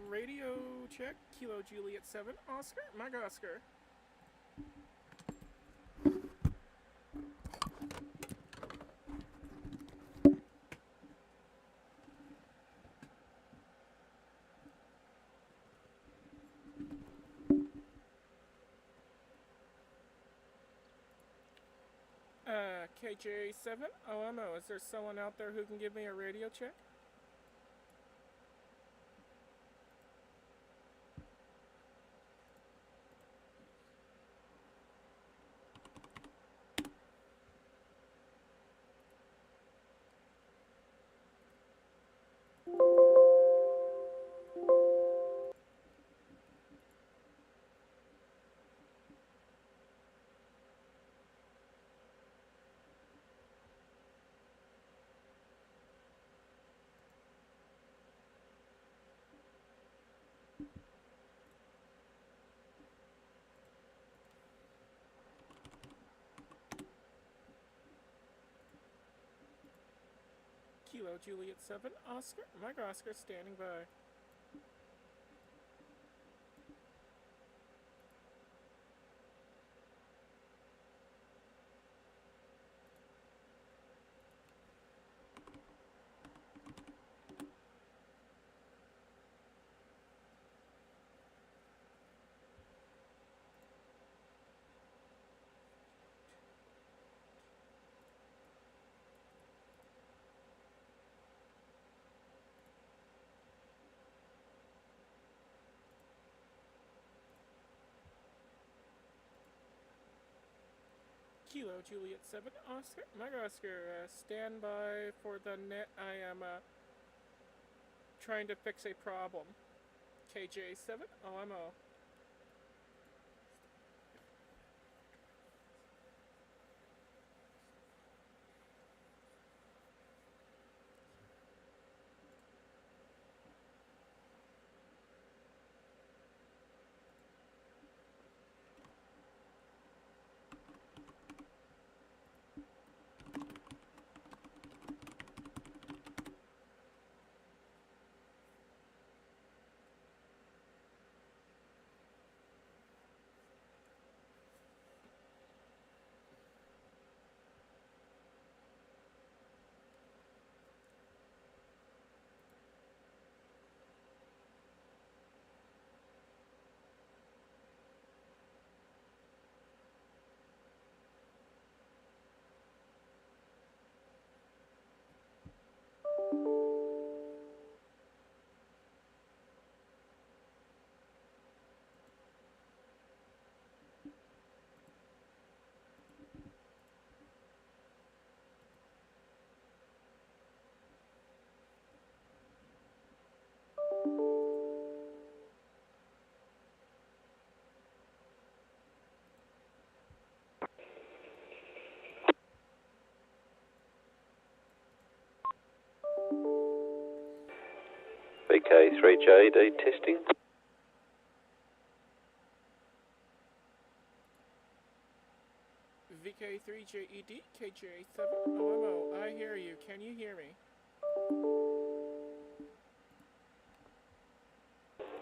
Radio check, Kilo Juliet 7, Oscar, Mike Oscar. KJ7, OMO, is there someone out there who can give me a radio check? Kilo Juliet 7, Oscar, Mike Oscar, standing by. Kilo Juliet 7, Oscar, Mike Oscar, stand by for the net. I am trying to fix a problem. KJ7, OMO. VK3JD testing. VK3JED, KJ7, OMO, I hear you. Can you hear me?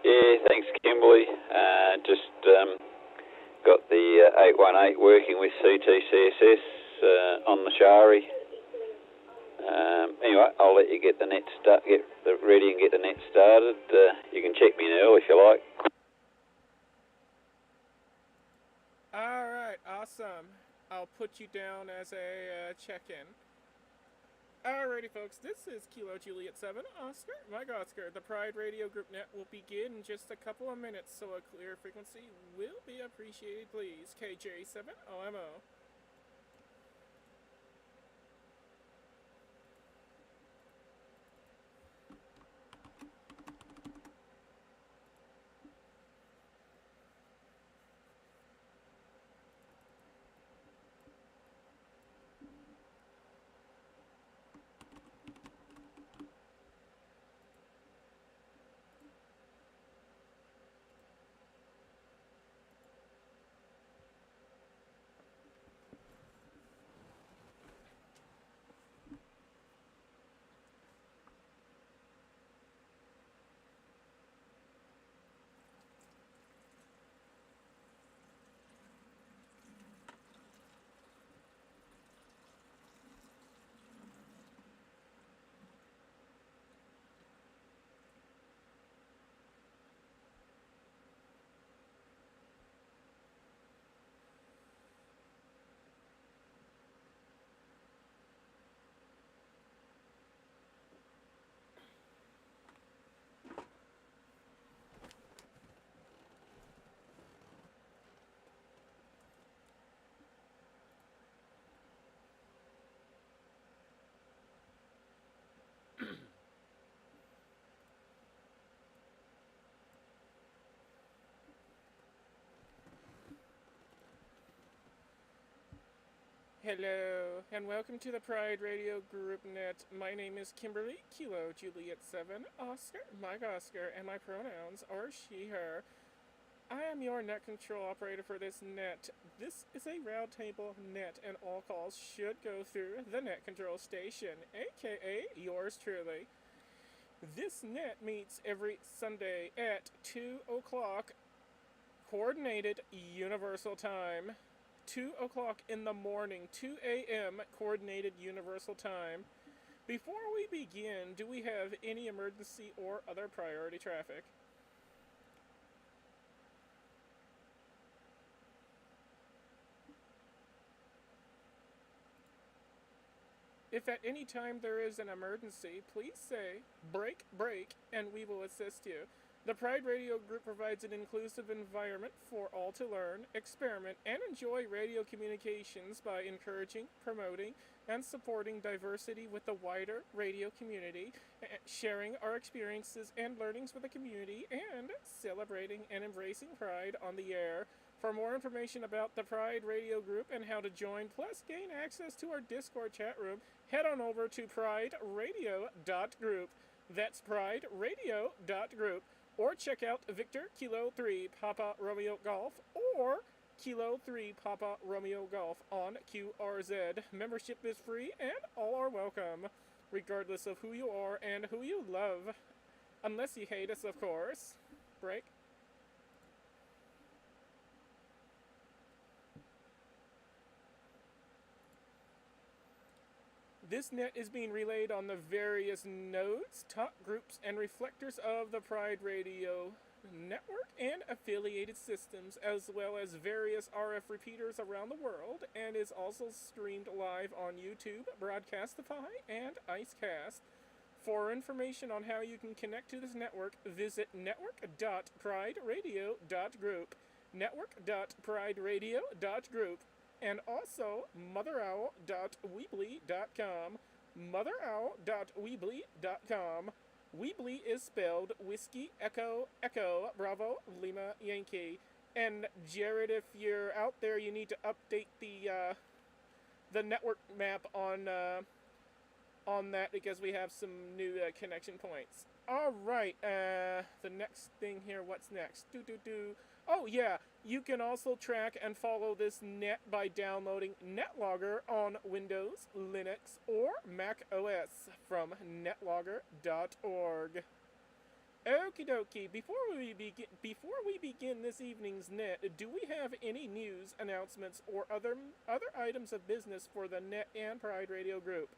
Yeah, thanks, Kimberly. Just got the 818 working with CTCSS on the Shari. Anyway, I'll let you get the net ready and get the net started. You can check me now if you like. Alright, awesome. I'll put you down as a check-in. Alrighty, folks, this is Kilo Juliet 7, Oscar, Mike Oscar. The Pride Radio Group Net will begin in just a couple of minutes, so a clear frequency will be appreciated, please. KJ7, OMO. Hello, and welcome to the Pride Radio Group Net. My name is Kimberly, Kilo Juliet 7, Oscar, Mike Oscar, and my pronouns are she, her. I am your net control operator for this net. This is a roundtable net, and all calls should go through the net control station, aka yours truly. This net meets every Sunday at 2 o'clock, coordinated Universal Time. 2 o'clock in the morning, 2 a.m. coordinated Universal Time. Before we begin, do we have any emergency or other priority traffic? If at any time there is an emergency, please say, "Break, break," and we will assist you. The Pride Radio Group provides an inclusive environment for all to learn, experiment, and enjoy radio communications by encouraging, promoting, and supporting diversity with the wider radio community, sharing our experiences and learnings with the community, and celebrating and embracing Pride on the air. For more information about the Pride Radio Group and how to join, plus gain access to our Discord chat room, head on over to prideradio.group. That's prideradio.group. Or check out Victor Kilo 3 Papa Romeo Golf or Kilo 3 Papa Romeo Golf on QRZ. Membership is free and all are welcome, regardless of who you are and who you love. Unless you hate us, of course. Break. This net is being relayed on the various nodes, talk groups, and reflectors of the Pride Radio network and affiliated systems, as well as various RF repeaters around the world, and is also streamed live on YouTube, Broadcastify, and Icecast. For information on how you can connect to this network, visit network.prideradio.group, network.prideradio.group, and also motherowl.weebly.com, motherowl.weebly.com. Weebly is spelled Whiskey Echo Echo Bravo Lima Yankee. And Jared, if you're out there, you need to update the network map on that because we have some new connection points. All right, the next thing here. What's next? Oh yeah, you can also track and follow this net by downloading NetLogger on Windows, Linux, or Mac OS from netlogger.org. Okie dokie, before we begin this evening's net, do we have any news, announcements, or other items of business for the net and Pride Radio Group?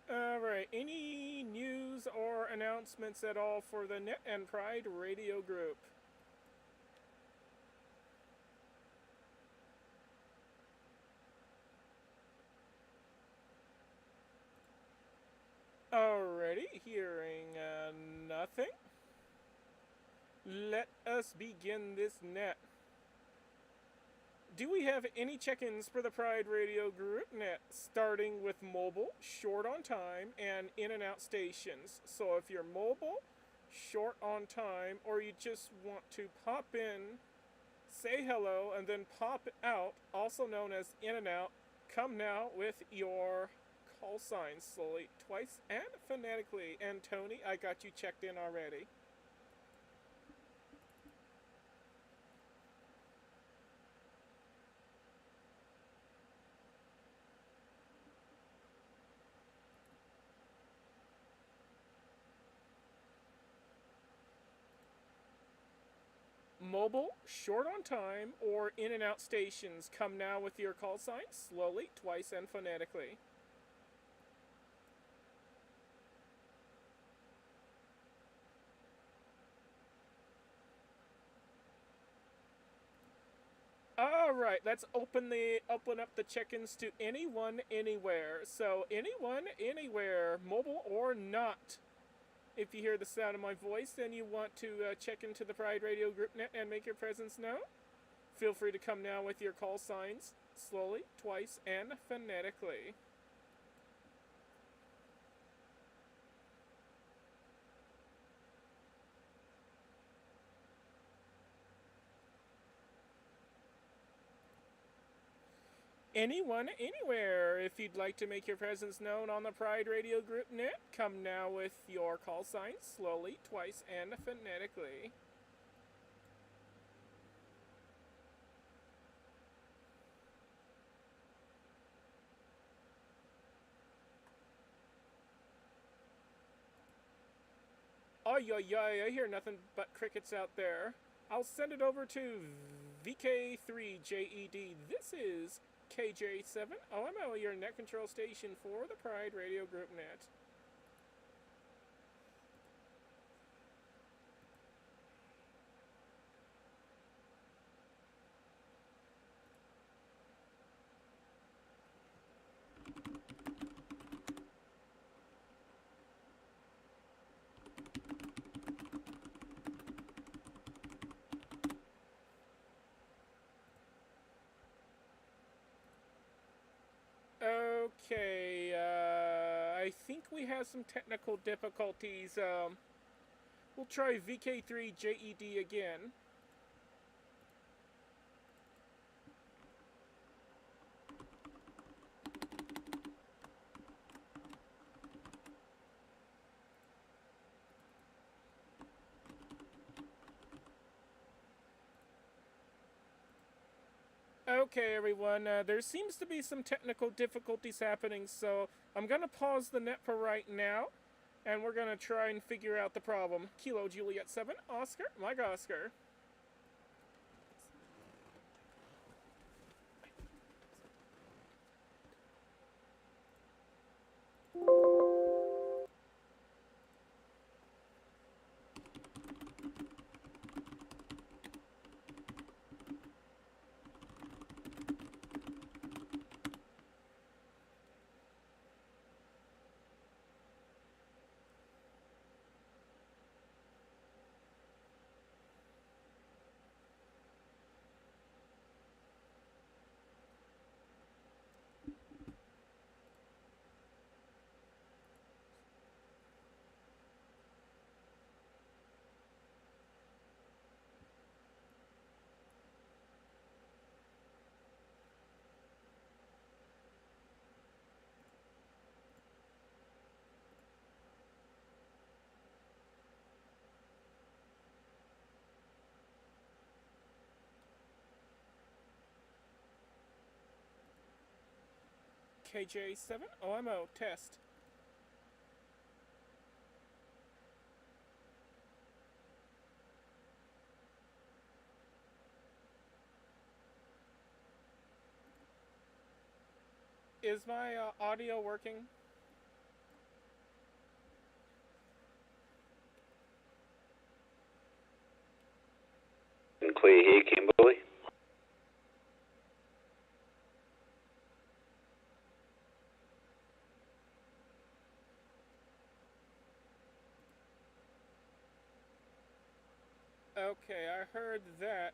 Alright, any news or announcements at all for the Net and Pride Radio Group? Alrighty, hearing nothing. Let us begin this net. Do we have any check-ins for the Pride Radio Group net, starting with mobile, short on time, and in and out stations? So if you're mobile, short on time, or you just want to pop in, say hello, and then pop out, also known as in and out, come now with your call signs slowly, twice, and phonetically. And Tony, I got you checked in already. Mobile, short on time, or in and out stations, come now with your call signs, slowly, twice, and phonetically. Alright, let's open up the check-ins to anyone, anywhere. So, anyone, anywhere, mobile or not. If you hear the sound of my voice and you want to check into the Pride Radio Group net and make your presence known, Feel free to come now with your call signs, slowly, twice, and phonetically. Anyone, anywhere. If you'd like to make your presence known on the Pride Radio Group net, come now with your call signs, slowly, twice, and phonetically. Oh, I hear nothing but crickets out there. I'll send it over to VK3JED. This is KJ7OML, your net control station for the Pride Radio Group net. Okay, I think we have some technical difficulties. We'll try VK3JED again. Okay, everyone, there seems to be some technical difficulties happening, so I'm going to pause the net for right now, and we're going to try and figure out the problem. Kilo Juliet 7, Oscar, Mike Oscar. KJ7 OMO test. Is my audio working? Clear here, Kimberly. Okay, I heard that.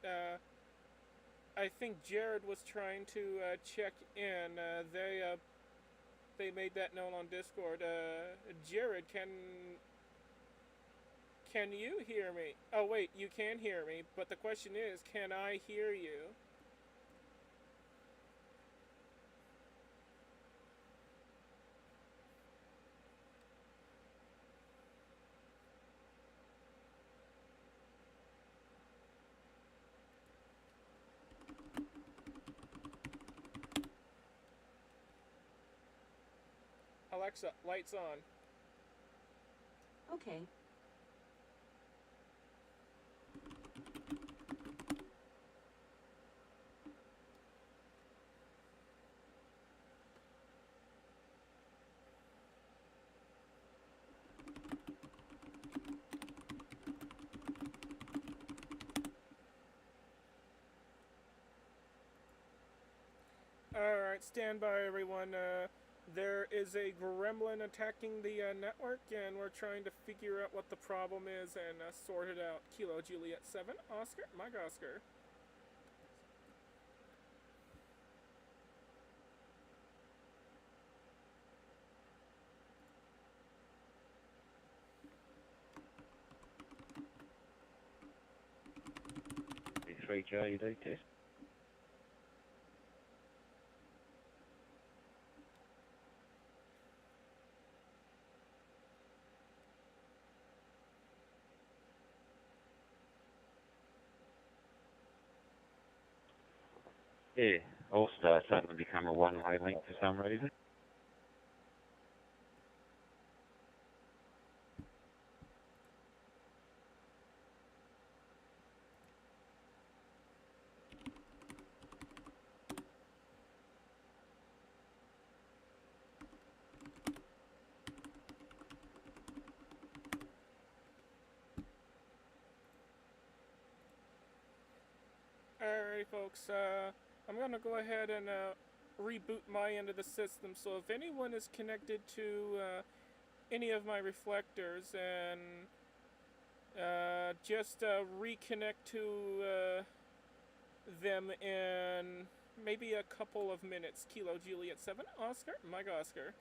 I think Jared was trying to check in. They made that known on Discord. Jared, can you hear me? Oh wait, you can hear me, but the question is, can I hear you? Alexa, lights on. Okay. Alright, stand by everyone. There is a gremlin attacking the network, and we're trying to figure out what the problem is and sort it out. Kilo Juliet 7, Oscar, Mike Oscar. 3JD test. Yeah, All-Star suddenly become a one-way link for some reason. Alright, folks, I'm gonna go ahead and reboot my end of the system, so if anyone is connected to any of my reflectors, and just reconnect to them in maybe a couple of minutes. Kilo Juliet 7, Oscar, Mike Oscar.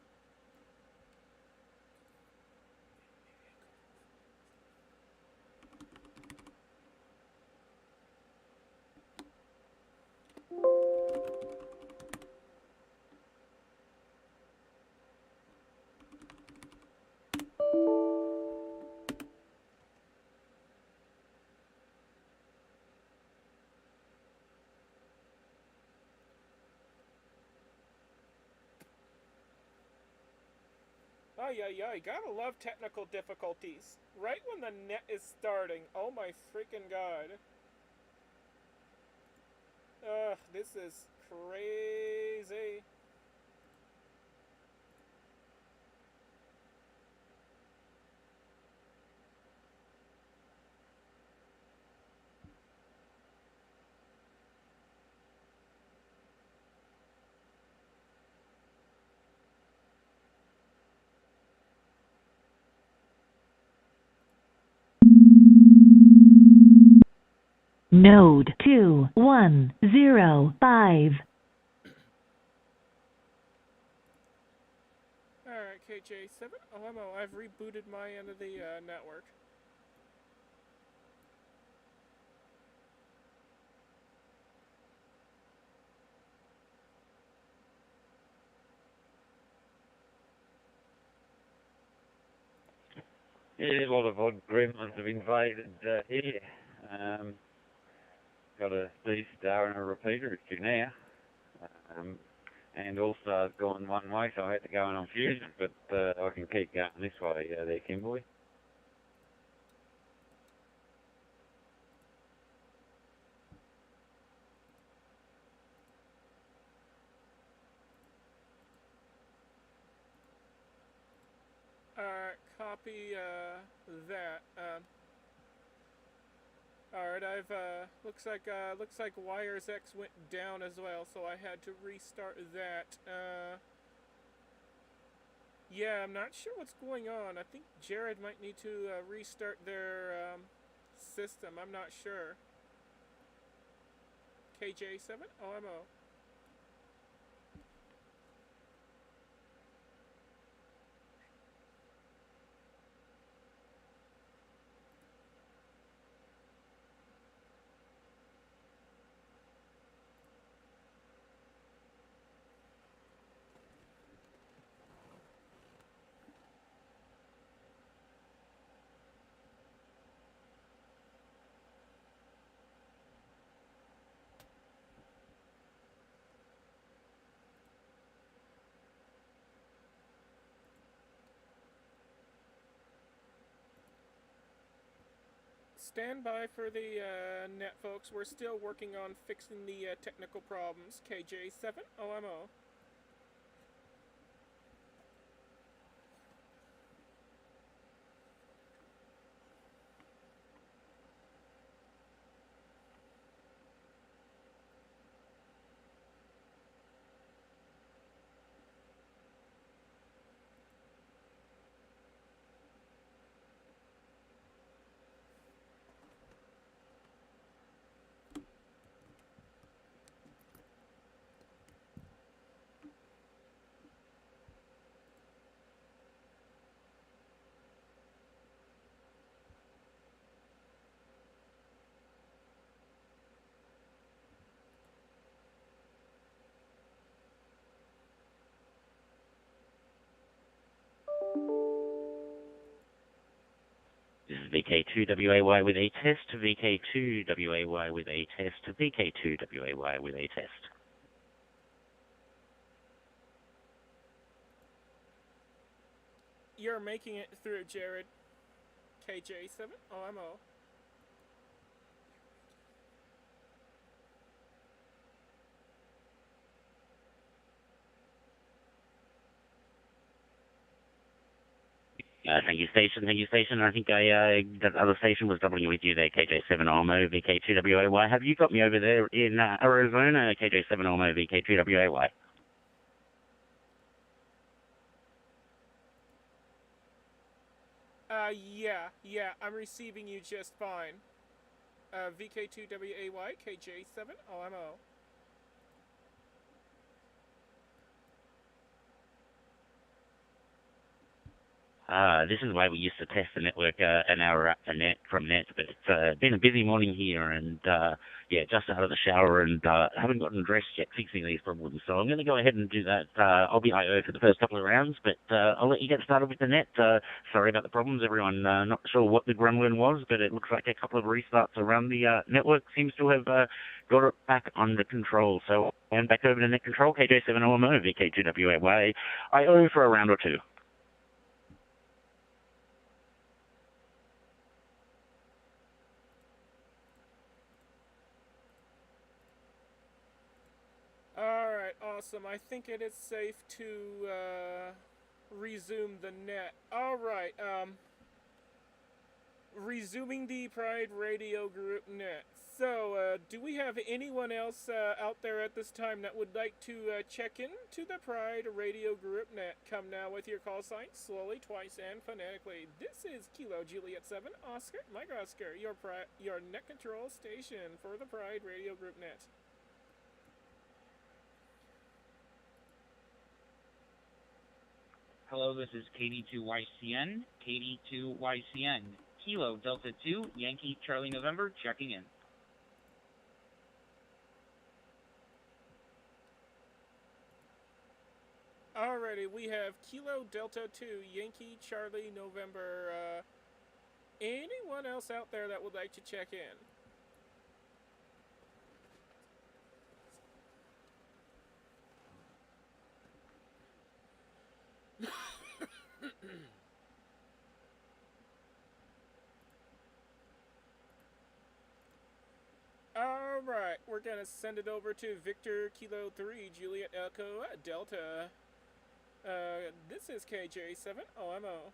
Ay, ay, ay, gotta love technical difficulties. Right when the net is starting. Oh my freaking god. Ugh, this is crazy. Node 2105. Alright, KJ7, OMO, I've rebooted my end of the network. Yeah, a lot of odd gremlins have invaded here. Got a D-star and a repeater at you now. And All-Star's gone one way, so I had to go in on Fusion, but I can keep going this way there, Kimberley. Alright, copy that. Alright, I've looks like Wires X went down as well, so I had to restart that. Yeah, I'm not sure what's going on. I think Jared might need to restart their system. I'm not sure. KJ7, OMO. Stand by for the net, folks. We're still working on fixing the technical problems. KJ7, OMO. VK2WAY with a test, VK2WAY with a test, VK2WAY with a test. You're making it through, Jared. KJ7 OMO. Thank you, station. Thank you, station. I think that other station was doubling with you there, KJ7 OMO, VK2WAY. Have you got me over there in Arizona, KJ7 OMO, VK2WAY? Yeah, I'm receiving you just fine. VK2WAY, KJ7 OMO. This is the way we used to test the network an hour up from net, but it's been a busy morning here, and yeah, just out of the shower and haven't gotten dressed yet fixing these problems. So I'm going to go ahead and do that. I'll be IO for the first couple of rounds, but I'll let you get started with the net. Sorry about the problems, everyone. Not sure what the gremlin was, but it looks like a couple of restarts around the network seems to have got it back under control. So I'm back over to net control, KJ7 OMO, VK2WAY, IO for a round or two. Alright, awesome. I think it is safe to resume the net. Alright, resuming the Pride Radio Group net. So, do we have anyone else out there at this time that would like to check in to the Pride Radio Group net? Come now with your call sign, slowly, twice, and phonetically. This is Kilo Juliet 7, Oscar, Mike Oscar, your net control station for the Pride Radio Group net. Hello, this is KD2YCN, KD2YCN, Kilo Delta 2, Yankee Charlie November, checking in. Alrighty, we have Kilo Delta 2, Yankee Charlie November. Anyone else out there that would like to check in? Alright, we're gonna send it over to Victor Kilo 3, Juliet Echo Delta. This is KJ7 OMO.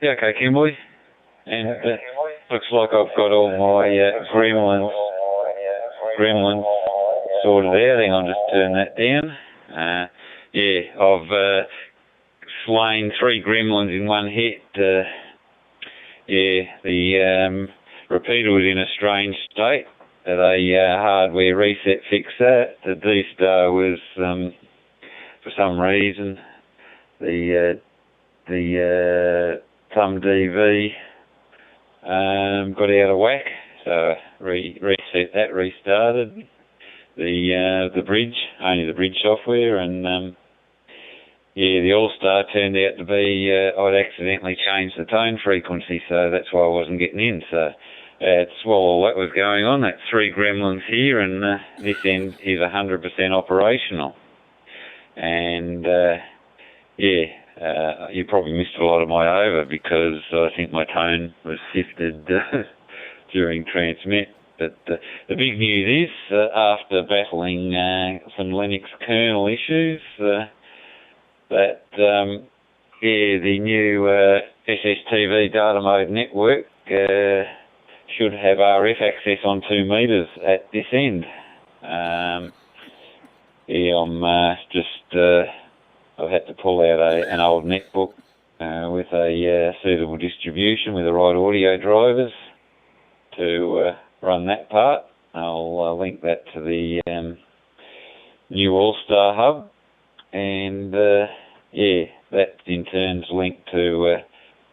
Yeah, okay, Kimberly. And looks like I've got all my gremlins sorted out. Hang on, just turn that down. Yeah, I've slain 3 gremlins in one hit. Yeah, the repeater was in a strange state. A hardware reset fixed that. The D-Star was, for some reason, the Thumb DV got out of whack, so reset that, restarted the bridge, only the bridge software, and yeah, the All-Star turned out to be, I'd accidentally changed the tone frequency, so that's why I wasn't getting in. So that's while that was going on, that's 3 gremlins here, and this end is 100% operational. And yeah, you probably missed a lot of my over because I think my tone was shifted during transmit. But the big news is, after battling some Linux kernel issues, that yeah, the new SSTV data mode network should have RF access on 2 meters at this end. Yeah, I'm just I've had to pull out an old netbook with a suitable distribution with the right audio drivers to run that part. I'll link that to the new All-Star hub, and yeah, that in turn's linked to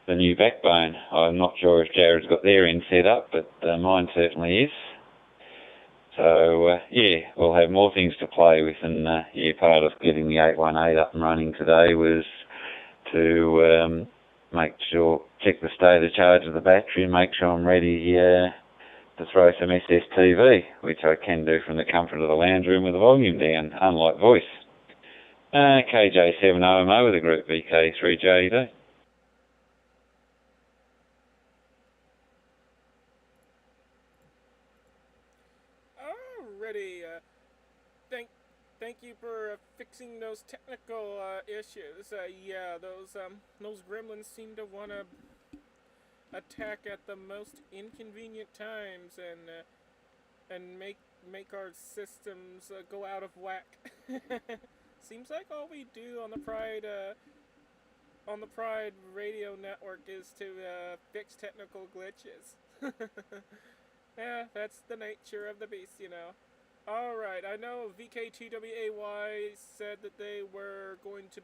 the new backbone. I'm not sure if Jared's got their end set up, but mine certainly is. So, yeah, we'll have more things to play with, and, yeah, part of getting the 818 up and running today was to check the state of charge of the battery and make sure I'm ready to throw some SSTV, which I can do from the comfort of the lounge room with the volume down, unlike voice. KJ7OMO with the group VK3JD. Alrighty, thank you for fixing those technical issues. Yeah, those gremlins seem to want to attack at the most inconvenient times and make our systems go out of whack. Seems like all we do on the Pride Radio Network is to fix technical glitches. Yeah, that's the nature of the beast, you know. Alright, I know VK2WAY said that they were going to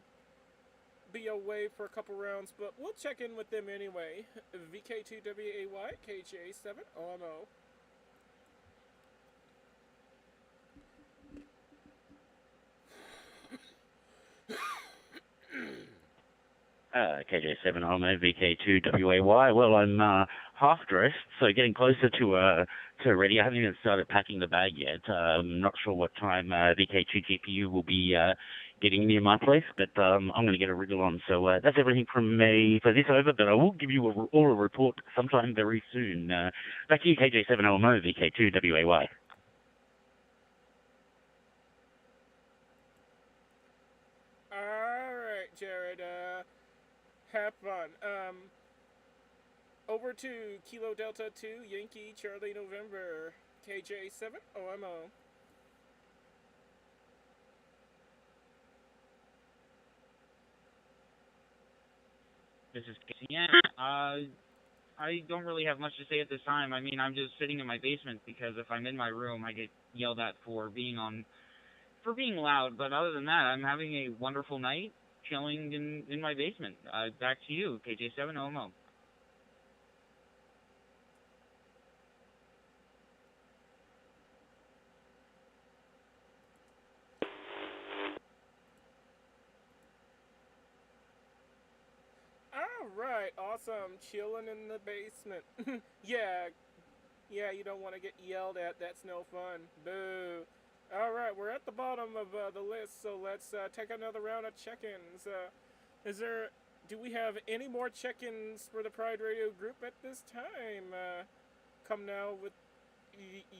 be away for a couple rounds, but we'll check in with them anyway. VK2WAY, KJ7OMO. KJ7OMO, VK2WAY. Well, I'm half dressed, so getting closer to ready. I haven't even started packing the bag yet. I'm not sure what time VK2 GPU will be getting near my place, but I'm going to get a wriggle on. So that's everything from me for this over, but I will give you all a report sometime very soon. Back to you, KJ7OMO, VK2WAY. Alright, Jared, have fun. Over to Kilo Delta 2, Yankee Charlie November, KJ7OMO. This is KCN. I don't really have much to say at this time. I mean, I'm just sitting in my basement because if I'm in my room, I get yelled at for being loud. But other than that, I'm having a wonderful night, chilling in my basement. Back to you, KJ7OMO. Alright, awesome. Chilling in the basement. Yeah, you don't want to get yelled at. That's no fun. Boo. Alright, we're at the bottom of the list, so let's take another round of check-ins. Do we have any more check-ins for the Pride Radio group at this time? Come now with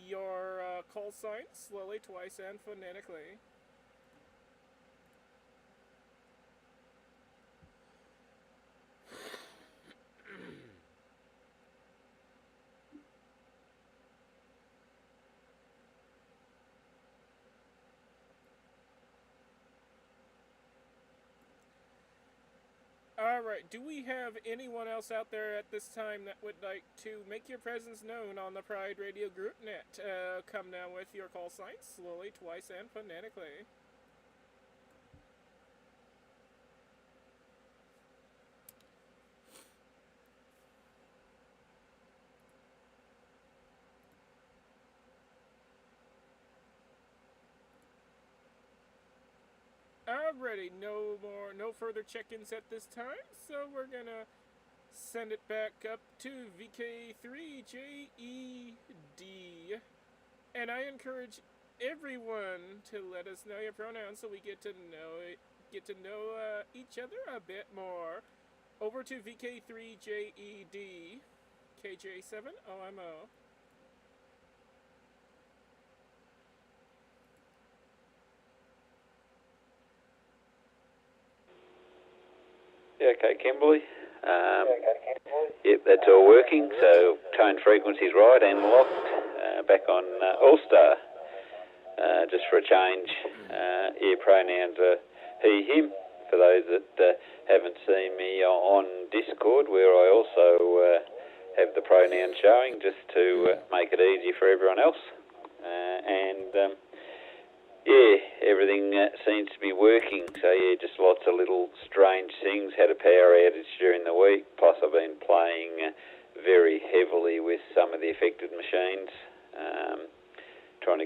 your call signs, slowly, twice, and phonetically. Alright, do we have anyone else out there at this time that would like to make your presence known on the Pride Radio Group Net? Come now with your call signs, slowly, twice, and phonetically. Alrighty, no further check-ins at this time, so we're gonna send it back up to VK3JED. And I encourage everyone to let us know your pronouns so we get to know each other a bit more. Over to VK3JED, KJ7OMO. Okay, Kimberley. Yep, that's all working. So tone frequency's right and locked. Back on All-Star. Just for a change, pronouns are he, him. For those that haven't seen me on Discord, where I also have the pronouns showing, just to make it easy for everyone else. Everything seems to be working. So just lots of little strange things. Had a power outage during the week. Plus I've been playing very heavily with some of the affected machines, trying to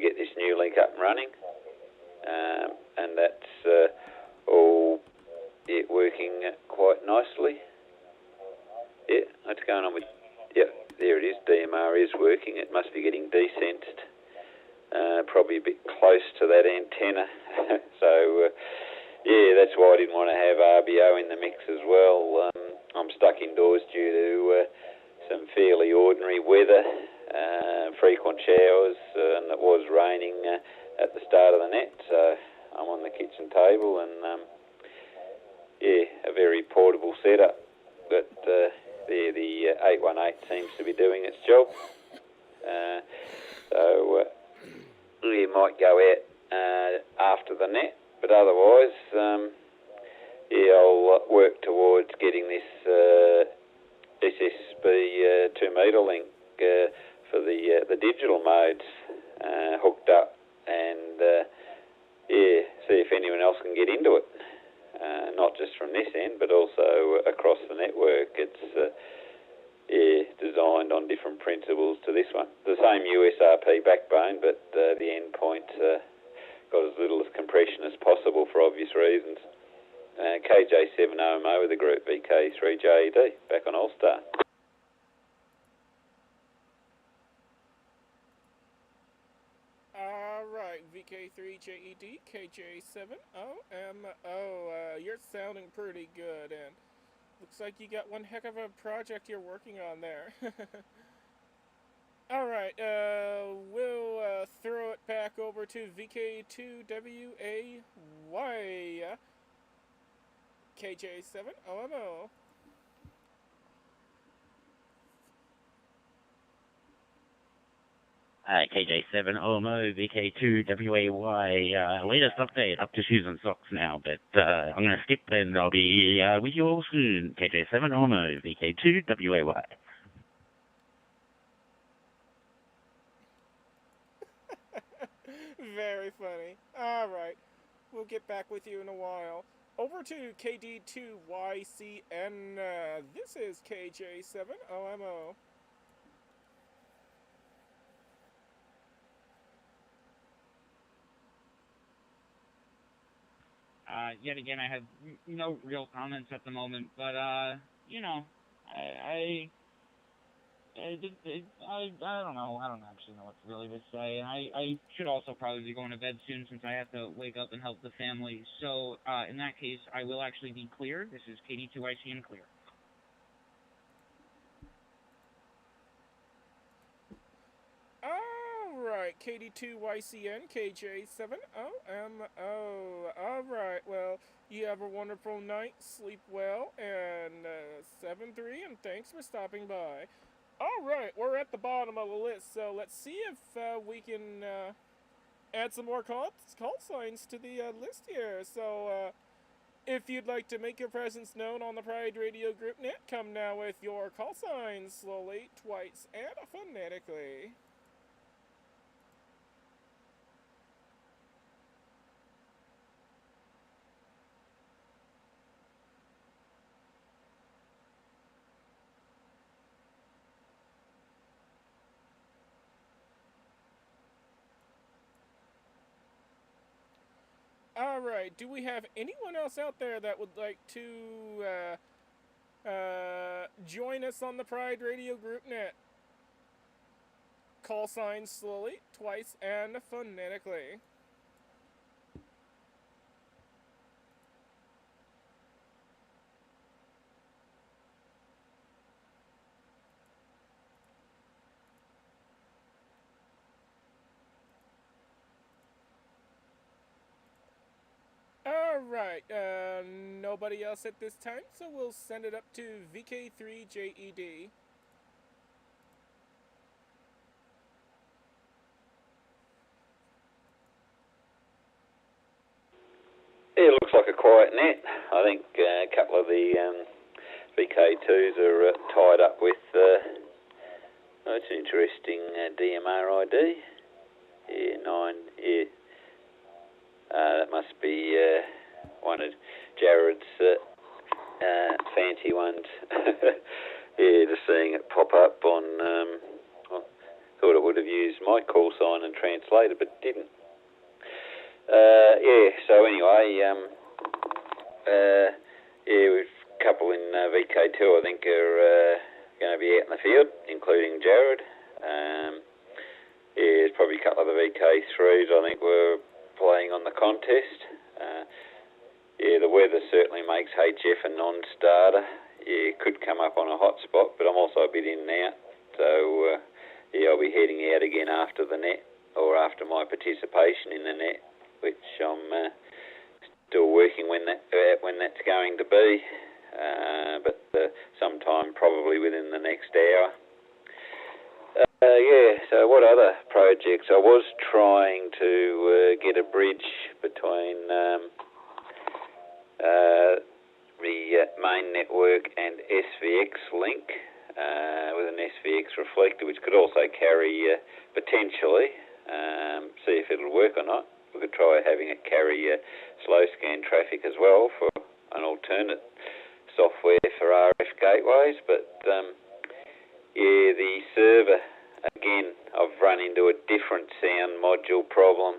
What's going on with... Yep, there it is. DMR is working. It must be getting desensed. Probably a bit close to that antenna. So, yeah, that's why I didn't want to have RBO in the mix as well. I'm stuck indoors due to some fairly ordinary weather, frequent showers, and it was raining at the start of the net. So I'm on the kitchen table and, yeah, a very portable setup. But the 818 seems to be doing its job. So we might go out after the net, but otherwise, yeah, I'll work towards getting this SSB 2 metre link for the digital modes hooked up, and yeah, see if anyone else can get into it. Not just from this end, but also across the network. It's yeah, designed on different principles to this one. The same USRP backbone, but the endpoint got as little as compression as possible for obvious reasons. KJ7OMO with the group VK3JED, back on All-Star. Alright, VK3JED, KJ7OMO. You're sounding pretty good, and looks like you got one heck of a project you're working on there. Alright, we'll throw it back over to VK2WAY, KJ7OMO. KJ7OMO, VK2WAY, latest update, up to shoes and socks now, but I'm going to skip and I'll be with you all soon. KJ7OMO, VK2WAY. Very funny. Alright, we'll get back with you in a while. Over to KD2YCN, this is KJ7OMO. Yet again, I have no real comments at the moment, but, you know, I don't know. I don't actually know what really to say. I should also probably be going to bed soon since I have to wake up and help the family. So, in that case, I will actually be clear. This is KD2ICN clear. Alright, KD2YCN, KJ7OMO. Alright, well, you have a wonderful night, sleep well, and 7-3, and thanks for stopping by. Alright, we're at the bottom of the list, so let's see if we can add some more call signs to the list here. So, if you'd like to make your presence known on the Pride Radio Group Net, come now with your call signs slowly, twice, and phonetically. Alright, do we have anyone else out there that would like to join us on the Pride Radio Group Net? Call signs slowly, twice, and phonetically. Alright, nobody else at this time, so we'll send it up to VK3JED. Yeah, it looks like a quiet net. I think a couple of the VK2s are tied up with, that's an interesting DMR ID. Yeah, 9, yeah. That must be one of Jared's fancy ones. Yeah, just seeing it pop up on, I thought it would have used my call sign and translator, but it didn't. Yeah, so anyway, yeah, we've a couple in VK2 I think are out in the field, including Jared. There's probably a couple of the VK3s I think were playing on the contest. The weather certainly makes HF a non-starter. It could come up on a hot spot, but I'm also a bit in and out. So, I'll be heading out again after the net, or after my participation in the net, which I'm still working when that's going to be, but sometime probably within the next hour. So what other projects? I was trying to get a bridge between the main network and SVX link with an SVX reflector, which could also carry potentially, see if it'll work or not. We could try having it carry slow scan traffic as well for an alternate software for RF gateways, but the server, again, I've run into a different sound module problem,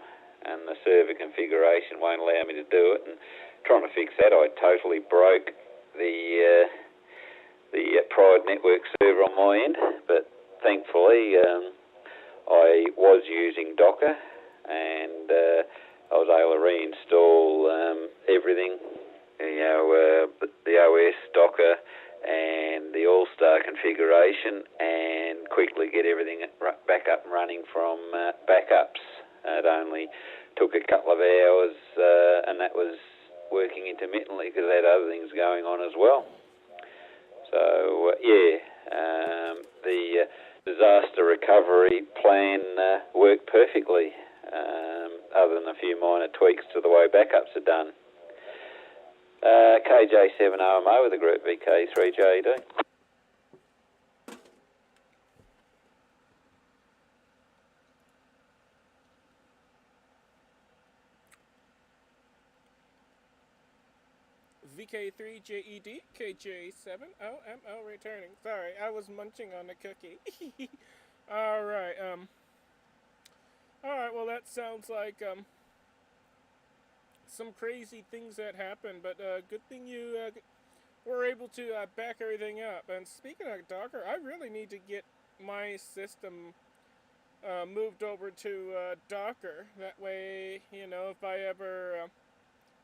and the server configuration won't allow me to do it. And trying to fix that, I totally broke the Pride network server on my end. But thankfully, I was using Docker, and I was able to reinstall everything, the OS, Docker, and the All-Star configuration, and quickly get everything back up and running from backups. It only took a couple of hours, and that was working intermittently because I had other things going on as well. So, the disaster recovery plan worked perfectly, other than a few minor tweaks to the way backups are done. KJ7OMO with the group VK3JD. VK3JED, KJ7OMO returning. Sorry, I was munching on the cookie. Alright, alright, well that sounds like, some crazy things that happened, but good thing you were able to back everything up. And speaking of Docker, I really need to get my system moved over to Docker. That way, if I ever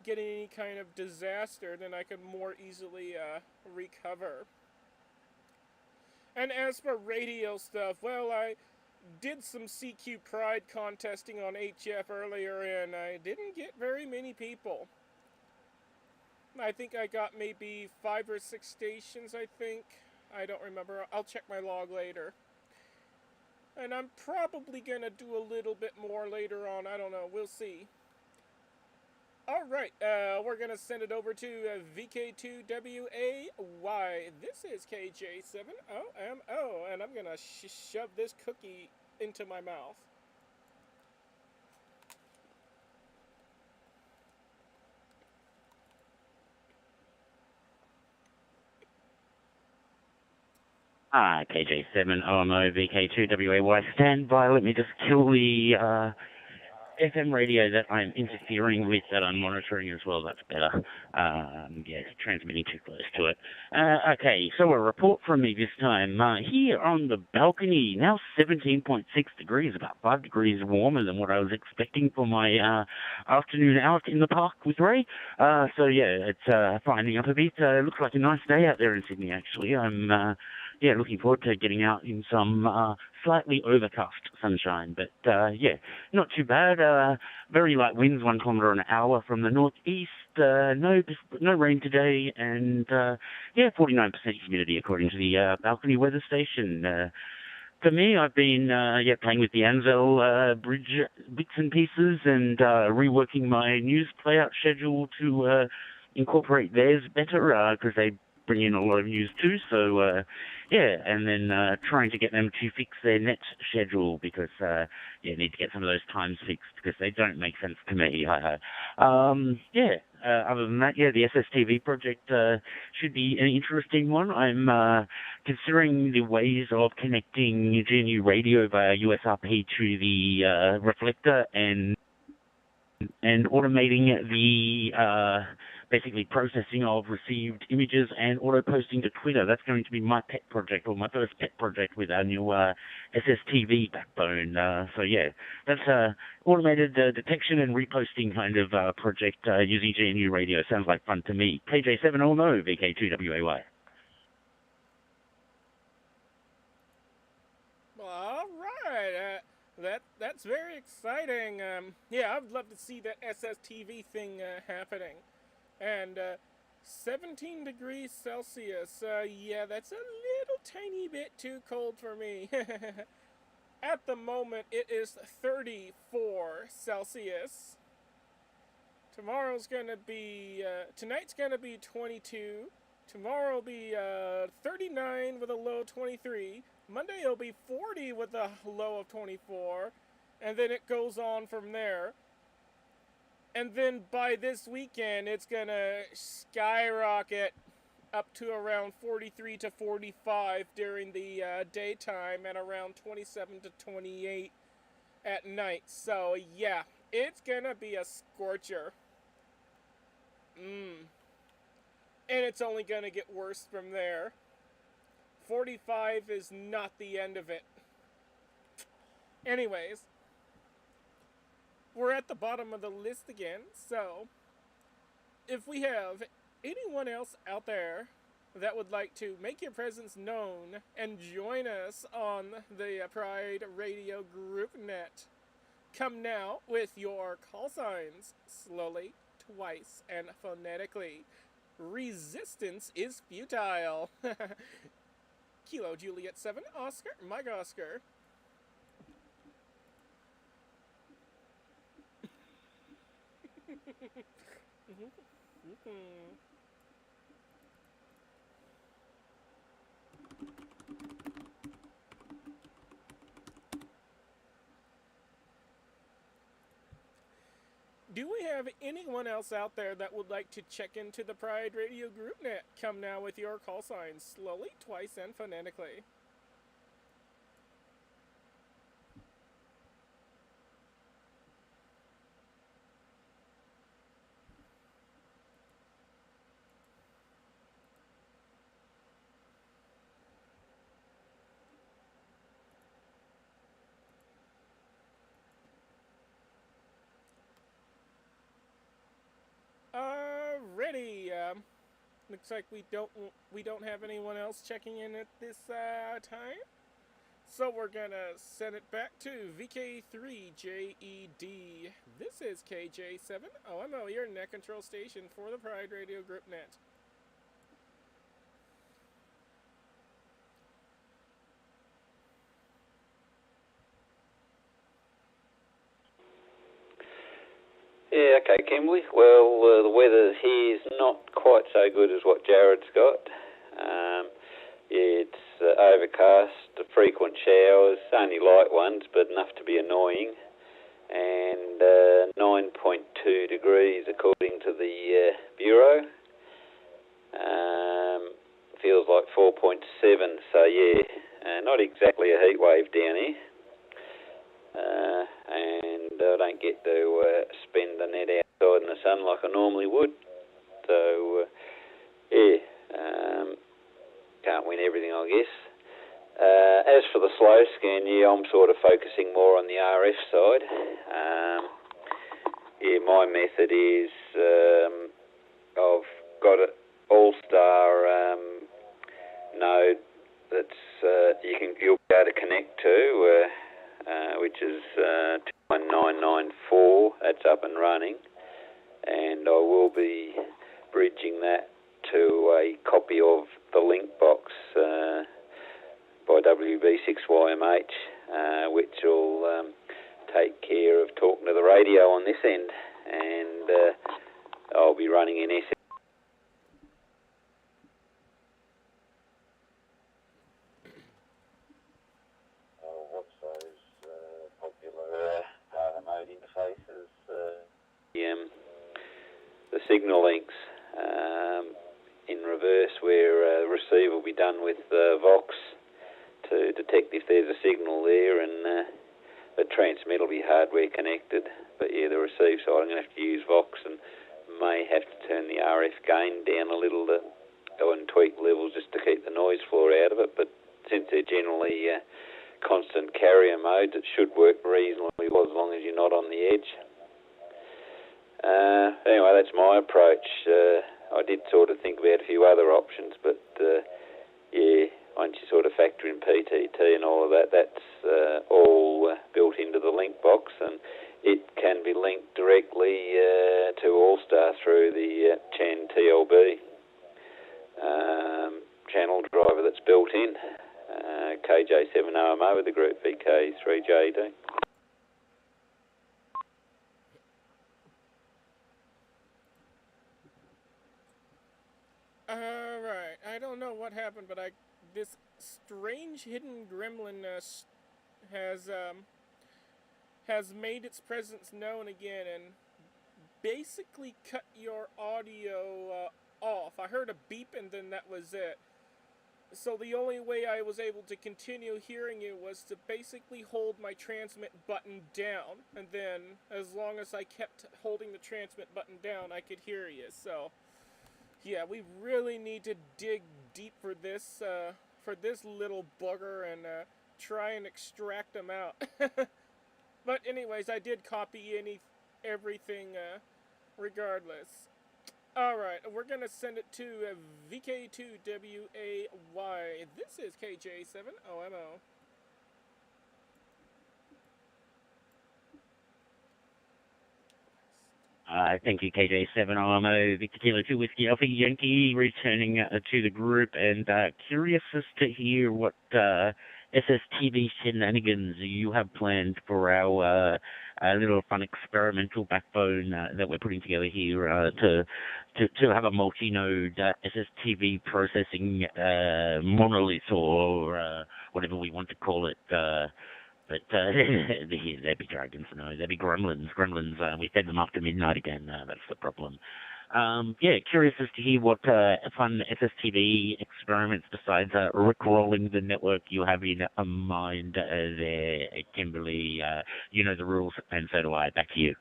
get any kind of disaster, then I can more easily recover. And as for radio stuff, well, I did some CQ Pride contesting on HF earlier, and I didn't get very many people. I think I got maybe 5 or 6 stations, I think. I don't remember. I'll check my log later. And I'm probably gonna do a little bit more later on. I don't know. We'll see. Alright, we're gonna send it over to VK2WAY. This is KJ7OMO, and I'm gonna shove this cookie into my mouth. KJ7OMO, VK2WAY, stand by. Let me just kill the FM radio that I'm interfering with, that I'm monitoring as well. That's better. It's transmitting too close to it. Okay, so a report from me this time. Here on the balcony, now 17.6 degrees, about 5 degrees warmer than what I was expecting for my afternoon out in the park with Ray. It's finding up a bit. It looks like a nice day out there in Sydney, actually. I'm looking forward to getting out in some slightly overcast sunshine, but not too bad. Very light winds, 1 kilometre an hour from the northeast. No rain today, and 49% humidity according to the balcony weather station. For me, I've been playing with the Ansel bridge bits and pieces, and reworking my news playout schedule to incorporate theirs better, because they bring in a lot of news too, so and then trying to get them to fix their net schedule, because need to get some of those times fixed, because they don't make sense to me. Other than that, the SSTV project should be an interesting one. I'm considering the ways of connecting GNU radio via USRP to the reflector, and automating the basically processing of received images and auto-posting to Twitter. That's going to be my pet project, or my first pet project with our new SSTV backbone. So yeah, that's automated detection and reposting kind of project using GNU Radio. Sounds like fun to me. KJ700 VK2WAY. All right, that's very exciting. Yeah, I'd love to see that SSTV thing happening. And 17 degrees Celsius. Yeah, that's a little tiny bit too cold for me. At the moment, it is 34 Celsius. Tonight's gonna be 22. Tomorrow will be 39 with a low of 23. Monday it'll be 40 with a low of 24. And then it goes on from there. And then by this weekend, it's gonna skyrocket up to around 43 to 45 during the daytime and around 27 to 28 at night. So yeah, it's gonna be a scorcher. And it's only gonna get worse from there. 45 is not the end of it. Anyways, we're at the bottom of the list again, so if we have anyone else out there that would like to make your presence known and join us on the Pride Radio Group Net, come now with your call signs, slowly, twice, and phonetically. Resistance is futile. Kilo Juliet 7, Oscar, Mike Oscar. Do we have anyone else out there that would like to check into the Pride Radio Group Net? Come now with your call signs, slowly, twice, and phonetically. Alrighty, looks like we don't have anyone else checking in at this time. So we're gonna send it back to VK3JED. This is KJ7OMO, your net control station for the Pride Radio Group Net. Yeah, okay, Kimberley. Well, the weather here is not quite so good as what Jared's got. It's overcast, frequent showers, only light ones, but enough to be annoying. And 9.2 degrees according to the Bureau. Feels like 4.7, so yeah, not exactly a heat wave down here. And I don't get to spend the net outside in the sun like I normally would. So, can't win everything, I guess. As for the slow scan, yeah, I'm sort of focusing more on the RF side. My method is I've got an all-star node that's you'll be able to connect to. Which is 21994. That's up and running, and I will be bridging that to a copy of the link box by WB6YMH, which will take care of talking to the radio on this end, and I'll be running in SS. The signal links in reverse, where the receiver will be done with Vox to detect if there's a signal there, and the transmit will be hardware connected. But yeah, the receive side I'm going to have to use Vox and may have to turn the RF gain down a little to go and tweak levels just to keep the noise floor out of it, but since they're generally constant carrier modes, it should work reasonably well as long as you're not on the edge. Anyway, that's my approach. I did sort of think about a few other options, but yeah, once you sort of factor in PTT and all of that, that's all built into the link box, and it can be linked directly to All-Star through the CHAN TLB channel driver that's built in, KJ7OMO with the group VK3JD. Alright, I don't know what happened, but this strange hidden gremlin has made its presence known again and basically cut your audio off. I heard a beep and then that was it. So the only way I was able to continue hearing you was to basically hold my transmit button down, and then as long as I kept holding the transmit button down, I could hear you. So yeah, we really need to dig deep for this little bugger and try and extract him out. But anyways, I did copy everything regardless. Alright, we're gonna send it to VK2WAY. This is KJ7OMO. Thank you, KJ7OMO, Victor Kilo 2 Whiskey Alpha Yankee, returning to the group, and curious as to hear what SSTV shenanigans you have planned for our little fun experimental backbone that we're putting together here to have a multi-node SSTV processing monolith or whatever we want to call it. But there'd be dragons, no, there'd be gremlins. We fed them after midnight again. That's the problem. Yeah, curious as to hear what fun SSTV experiments besides rickrolling the network you have in mind there, Kimberly. You know the rules, and so do I. Back to you.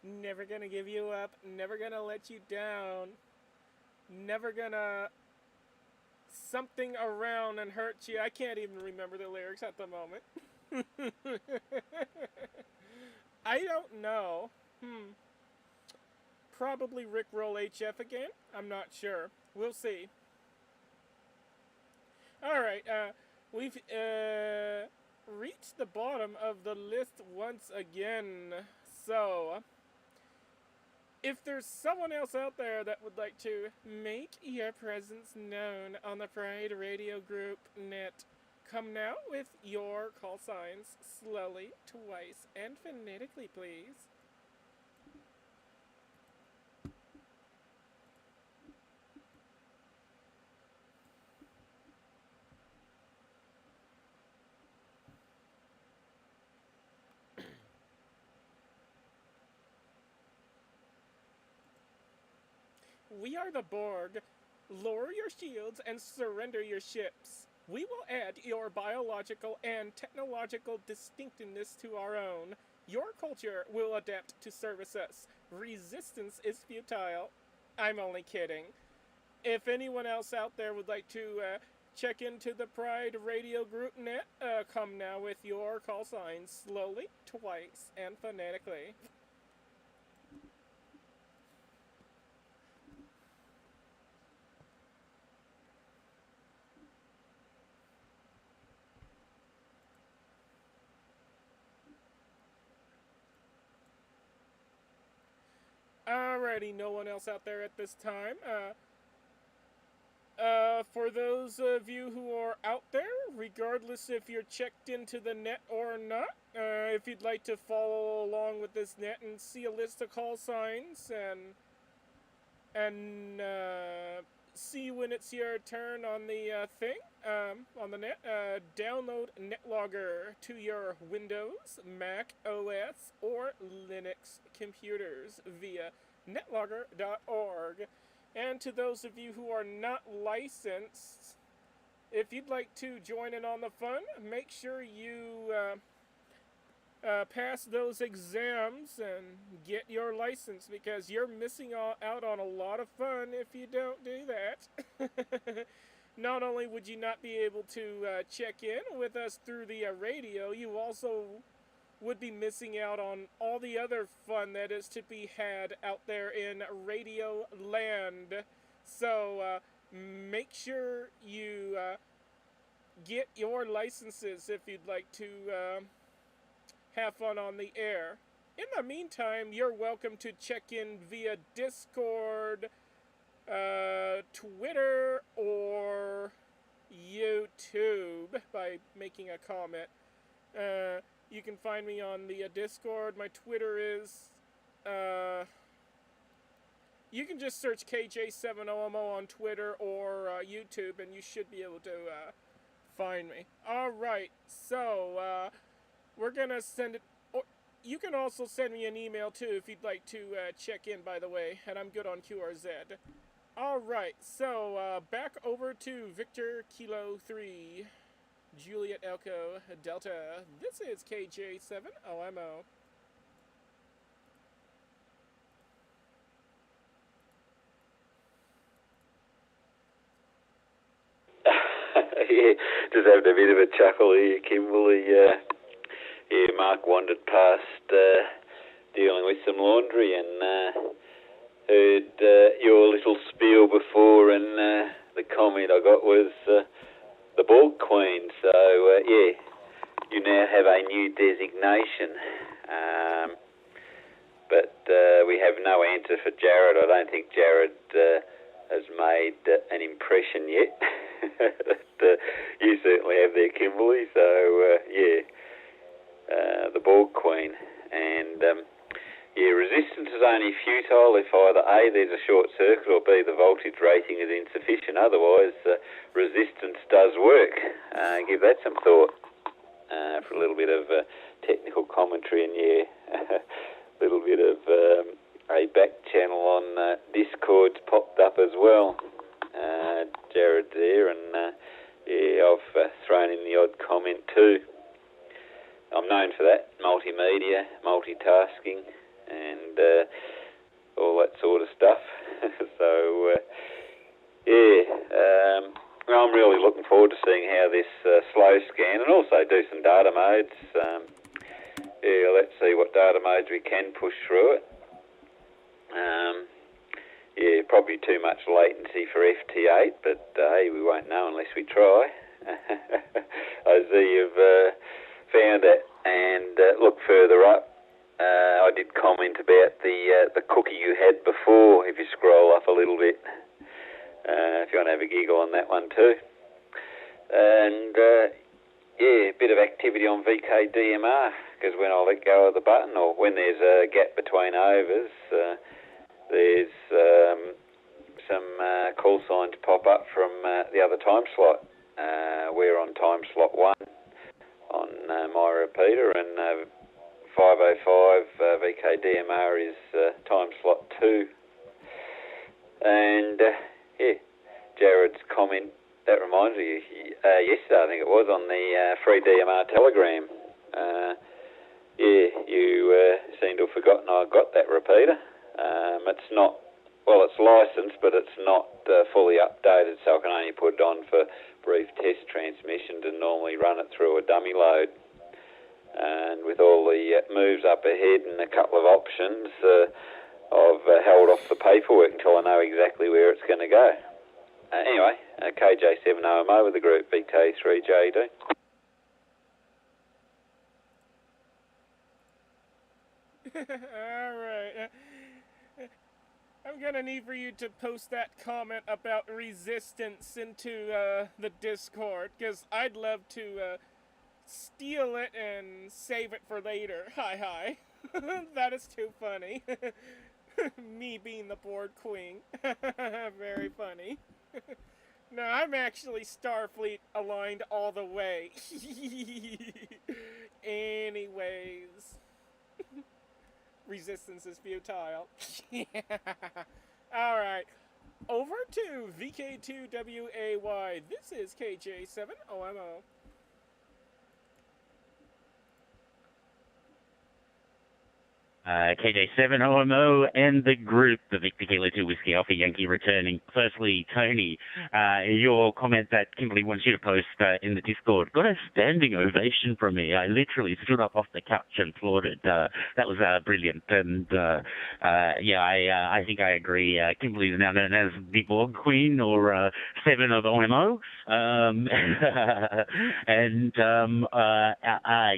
Never gonna give you up, never gonna let you down, never gonna something around and hurt you. I can't even remember the lyrics at the moment. I don't know. Probably Rickroll HF again? I'm not sure. We'll see. Alright, we've reached the bottom of the list once again. So, if there's someone else out there that would like to make your presence known on the Pride Radio Group net, come now with your call signs slowly, twice, and phonetically, please. We are the Borg. Lower your shields and surrender your ships. We will add your biological and technological distinctiveness to our own. Your culture will adapt to service us. Resistance is futile. I'm only kidding. If anyone else out there would like to check into the Pride Radio Group net, come now with your call signs slowly, twice, and phonetically. Alrighty, no one else out there at this time. For those of you who are out there, regardless if you're checked into the net or not, if you'd like to follow along with this net and see a list of call signs and see when it's your turn on the thing, on the net, download NetLogger to your Windows, Mac OS, or Linux computers via netlogger.org. And to those of you who are not licensed, if you'd like to join in on the fun, make sure you pass those exams and get your license, because you're missing out on a lot of fun if you don't do that. Not only would you not be able to check in with us through the radio, you also would be missing out on all the other fun that is to be had out there in Radio Land. So make sure you get your licenses if you'd like to have fun on the air. In the meantime, you're welcome to check in via Discord, Twitter, or YouTube by making a comment. You can find me on the Discord. My Twitter is, you can just search KJ7OMO on Twitter or YouTube, and you should be able to find me. Alright, so we're gonna send it. Or you can also send me an email too if you'd like to check in, by the way, and I'm good on QRZ. Alright, so back over to Victor Kilo 3, Juliet Elko Delta. This is KJ7OMO. Yeah, just having a bit of a chuckle here, Kimberly. Yeah, Mark wandered past dealing with some laundry and heard your little spiel before, and the comment I got was the Bald Queen. So, yeah, you now have a new designation. But we have no answer for Jared. I don't think Jared has made an impression yet. But, you certainly have there, Kimberly. So, yeah, the Bald Queen. And, yeah, resistance is only futile if either A, there's a short circuit, or B, the voltage rating is insufficient. Otherwise, resistance does work. Give that some thought for a little bit of technical commentary. And, yeah, a little bit of a back channel on Discord's popped up as well. Jared there, and yeah, I've thrown in the odd comment too. I'm known for that, multimedia, multitasking, and all that sort of stuff. So, yeah, I'm really looking forward to seeing how this slow scan, and also do some data modes. Yeah, let's see what data modes we can push through it. Yeah, probably too much latency for FT8, but hey, we won't know unless we try. I see you've found it, and look further up. I did comment about the cookie you had before, if you scroll up a little bit, if you want to have a giggle on that one too. And yeah, a bit of activity on VKDMR, because when I let go of the button, or when there's a gap between overs, there's some call signs pop up from the other time slot. We're on time slot 1 on my repeater, and 505 VKDMR is time slot 2. And yeah, Jared's comment, that reminds me, yesterday I think it was, on the free DMR telegram. Yeah, you seem to have forgotten I got that repeater. It's not, well, it's licensed, but it's not fully updated, so I can only put it on for brief test transmissions and normally run it through a dummy load. And with all the moves up ahead and a couple of options, I've held off the paperwork until I know exactly where it's going to go. Anyway, KJ7OMO with the group VK3JD. Alright. I'm gonna need for you to post that comment about resistance into the Discord, because I'd love to steal it and save it for later. Hi. That is too funny. Me being the board queen. Very funny. No, I'm actually Starfleet aligned all the way. Anyways. Resistance is futile. Alright. Over to VK2WAY. This is KJ7OMO. KJ7OMO and the group, the Victor Kilo 2 Whiskey Alpha Yankee returning. Firstly, Tony, your comment that Kimberly wants you to post in the Discord got a standing ovation from me. I literally stood up off the couch and applauded. That was brilliant. And I think I agree. Kimberly is now known as the Borg Queen or 7 of OMO.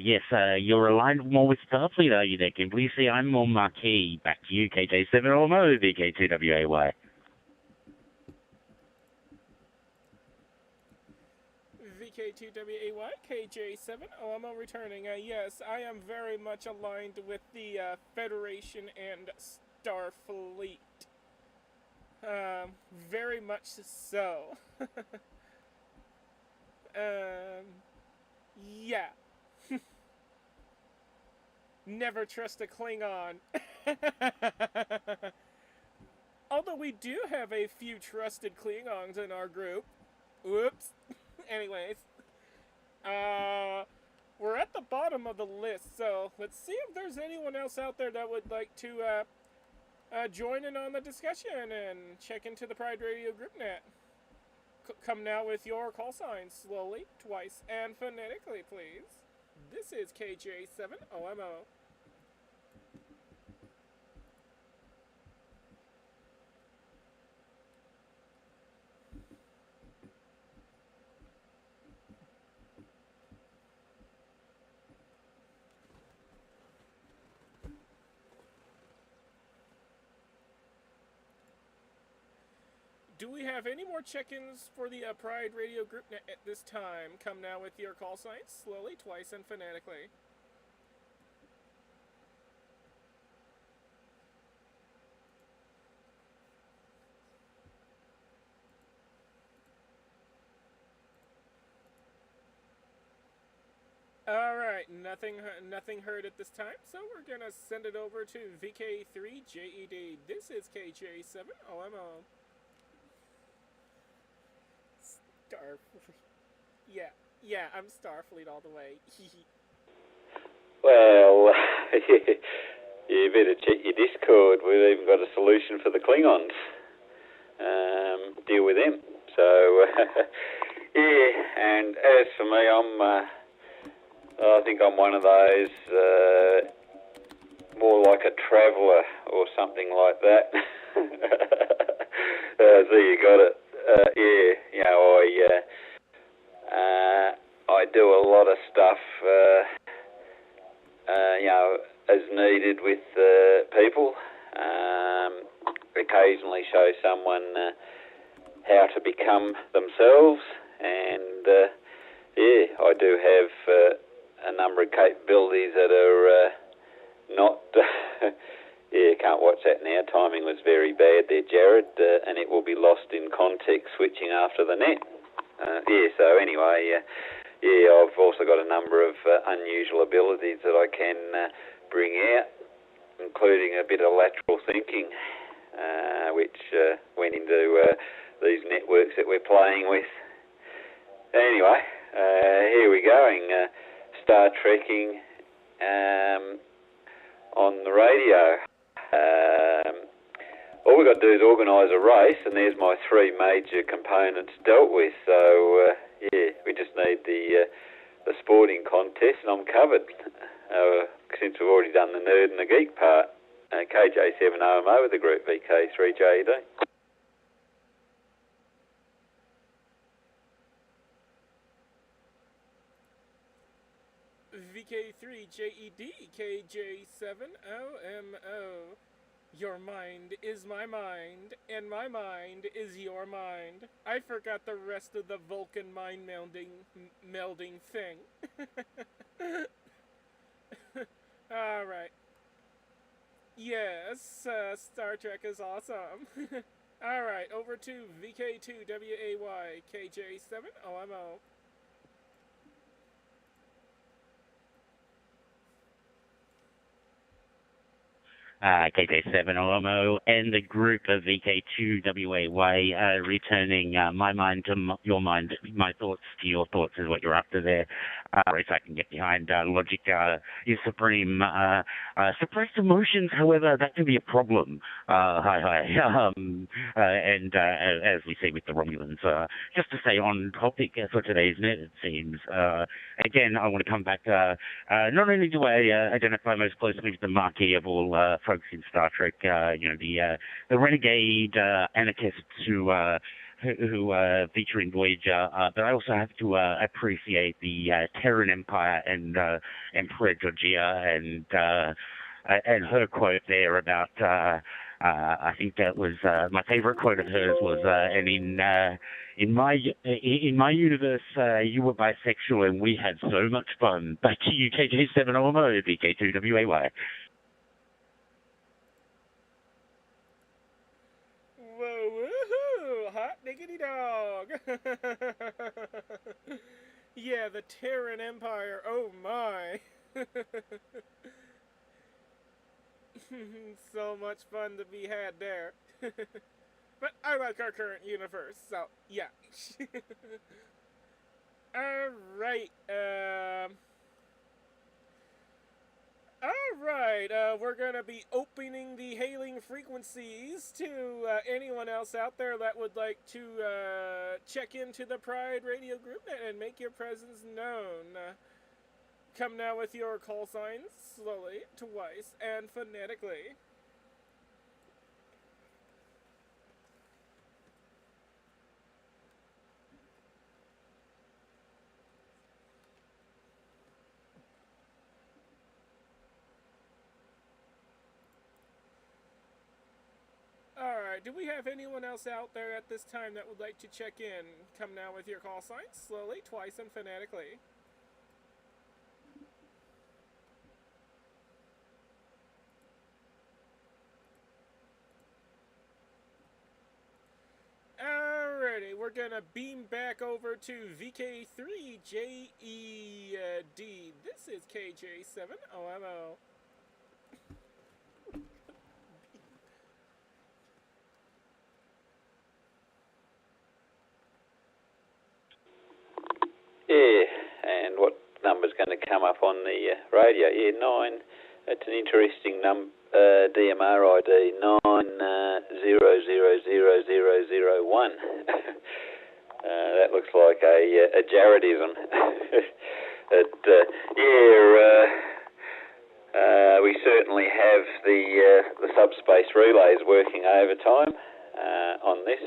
Yes, you're aligned more with Starfleet, are you there, Kimberly? See, I'm more marquee. Back to you, KJ7 OMO, VK2WAY. VK2WAY, KJ7OMO returning. Yes, I am very much aligned with the Federation and Starfleet. Very much so. Yeah. Never trust a Klingon. Although we do have a few trusted Klingons in our group. Whoops. Anyways. We're at the bottom of the list, so let's see if there's anyone else out there that would like to join in on the discussion and check into the Pride Radio group net. Come now with your call signs slowly, twice, and phonetically, please. This is KJ7OMO. Do we have any more check-ins for the Pride Radio group net at this time? Come now with your call signs, slowly, twice, and phonetically. Alright, nothing heard at this time, so we're gonna send it over to VK3JED. This is KJ7OMO. Starfleet. Yeah, I'm Starfleet all the way. Well, you better check your Discord. We've even got a solution for the Klingons. Deal with them. So, yeah, and as for me, I think I'm one of those, more like a traveller or something like that. So you got it. I do a lot of stuff, as needed with people. Occasionally show someone how to become themselves, and I do have a number of capabilities that are not. Can't watch that now. Timing was very bad there, Jared, and it will be lost in context switching after the net. So anyway, I've also got a number of unusual abilities that I can bring out, including a bit of lateral thinking, which went into these networks that we're playing with. Anyway, here we're going. Star Trekking on the radio. All we've got to do is organise a race, and there's my three major components dealt with. So, we just need the sporting contest, and I'm covered. Since we've already done the nerd and the geek part. KJ7OMO with the group VK3JED. VK3JED, KJ7OMO. Your mind is my mind, and my mind is your mind. I forgot the rest of the Vulcan mind melding thing. Alright. Yes, Star Trek is awesome. Alright, over to VK2WAY, KJ7OMO. KJ7OMO, and the group of VK2WAY, returning my mind to your mind, my thoughts to your thoughts is what you're after there. Race I can get behind. Logic is supreme. Suppressed emotions, however, that can be a problem. Hi. And as we see with the Romulans, just to stay on topic for today's net, it seems. Again, I want to come back. Not only do I identify most closely with the marquee of all folks in Star Trek, the renegade anarchists who feature in Voyager, but I also have to appreciate the Terran Empire and Emperor Georgia and her quote there about. I think that was my favorite quote of hers was, and in my universe, you were bisexual and we had so much fun. Back to you, KJ7OMO, VK2WAY. Whoa, woohoo! Hot diggity dog! Yeah, the Terran Empire, oh my! So much fun to be had there. But I like our current universe, so yeah. Alright, we're gonna be opening the hailing frequencies to anyone else out there that would like to check into the Pride Radio Group and make your presence known. Come now with your call signs, slowly, twice, and phonetically. Alright, do we have anyone else out there at this time that would like to check in? Come now with your call signs, slowly, twice, and phonetically. Alrighty, we're gonna beam back over to VK3JED. This is KJ7OMO. Yeah, and what number's going to come up on the radio? Yeah, 9. It's an interesting DMR ID, 9000001. That looks like a Jaredism. We certainly have the subspace relays working overtime on this,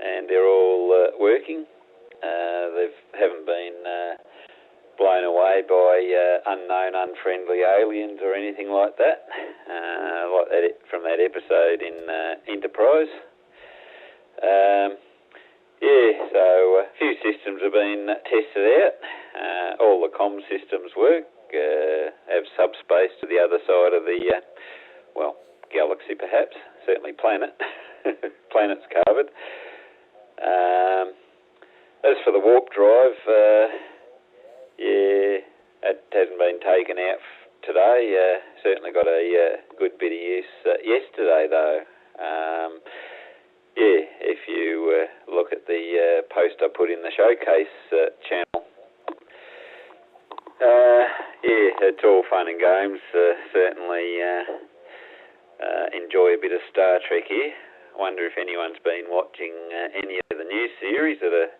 and they're all working. They haven't been blown away by unknown, unfriendly aliens or anything like that, from that episode in Enterprise. So a few systems have been tested out. All the comm systems work. Have subspace to the other side of the, galaxy perhaps, certainly planet. Planet's covered. As for the warp drive, it hasn't been taken out today. Certainly got a good bit of use yesterday, though. If you look at the post I put in the showcase channel, it's all fun and games. Certainly enjoy a bit of Star Trek here. I wonder if anyone's been watching any of the new series that are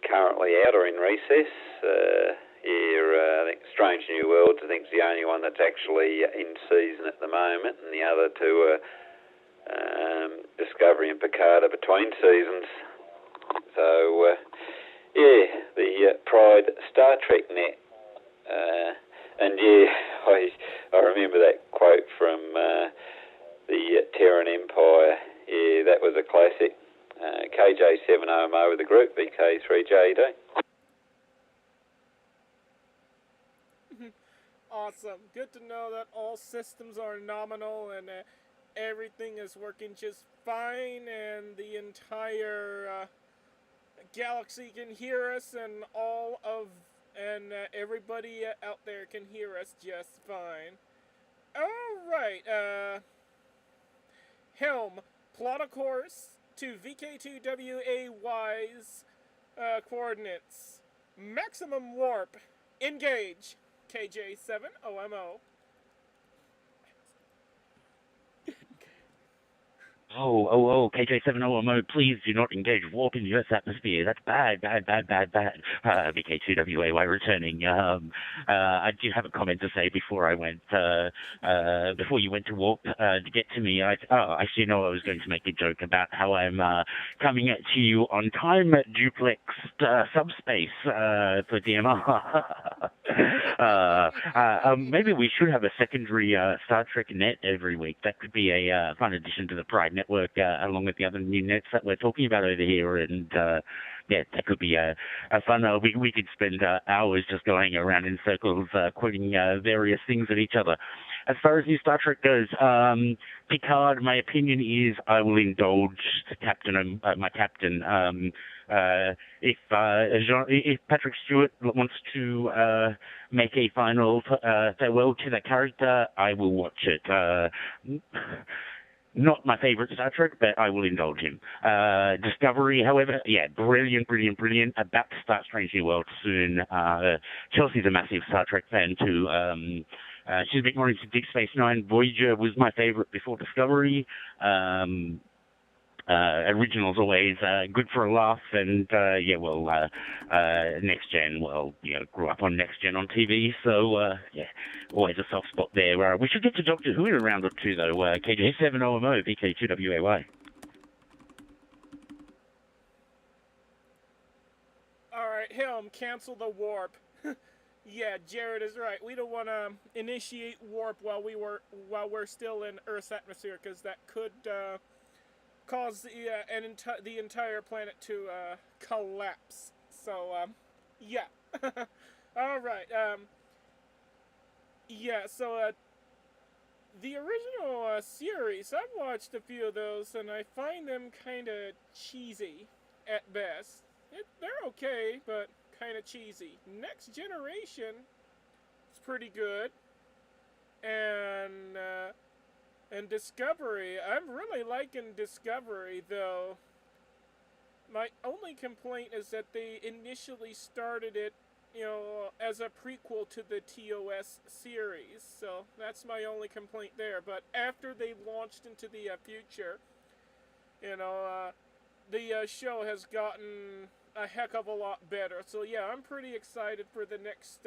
currently out or in recess. I think Strange New Worlds, I think, is the only one that's actually in season at the moment, and the other two are Discovery and Picard are between seasons. So, the Pride Star Trek net. And I remember that quote from the Terran Empire. Yeah, that was a classic. KJ7OMO with the group, VK3JD. Awesome. Good to know that all systems are nominal and everything is working just fine, and the entire galaxy can hear us, and everybody out there can hear us just fine. Alright, Helm, plot a course to VK2WAY's coordinates. Maximum warp. Engage. KJ7OMO. KJ70MO, please do not engage warp in US atmosphere. That's bad. VK2WAY returning. I did have a comment to say before I went, before you went to warp to get to me. I see, I was going to make a joke about how I'm coming at you on time duplexed subspace for DMR. Maybe we should have a secondary Star Trek net every week. That could be a fun addition to the Pride Network, along with the other new nets that we're talking about over here. And that could be a fun. We could spend hours just going around in circles, quoting various things at each other. As far as new Star Trek goes, Picard, my opinion is I will indulge my captain. If Patrick Stewart wants to make a final farewell to the character, I will watch it. Not my favorite Star Trek, but I will indulge him. Discovery, however, brilliant. About to start Strange New Worlds soon. Chelsea's a massive Star Trek fan too. She's a bit more into Deep Space Nine. Voyager was my favorite before Discovery. Original's always good for a laugh, and Next Gen, grew up on Next Gen on TV, so always a soft spot there. We should get to Doctor Who in a round or two, though. KJ7OMO, VK2WAY. Alright, Helm, cancel the warp. Yeah, Jared is right. We don't want to initiate warp while we're still in Earth's atmosphere, because that could cause the entire planet to collapse. So, yeah. Alright, the original series, I've watched a few of those, and I find them kind of cheesy at best. They're okay, but kind of cheesy. Next Generation is pretty good. And Discovery, I'm really liking Discovery, though. My only complaint is that they initially started it, as a prequel to the TOS series. So that's my only complaint there. But after they launched into the future, the show has gotten a heck of a lot better. So yeah, I'm pretty excited for the next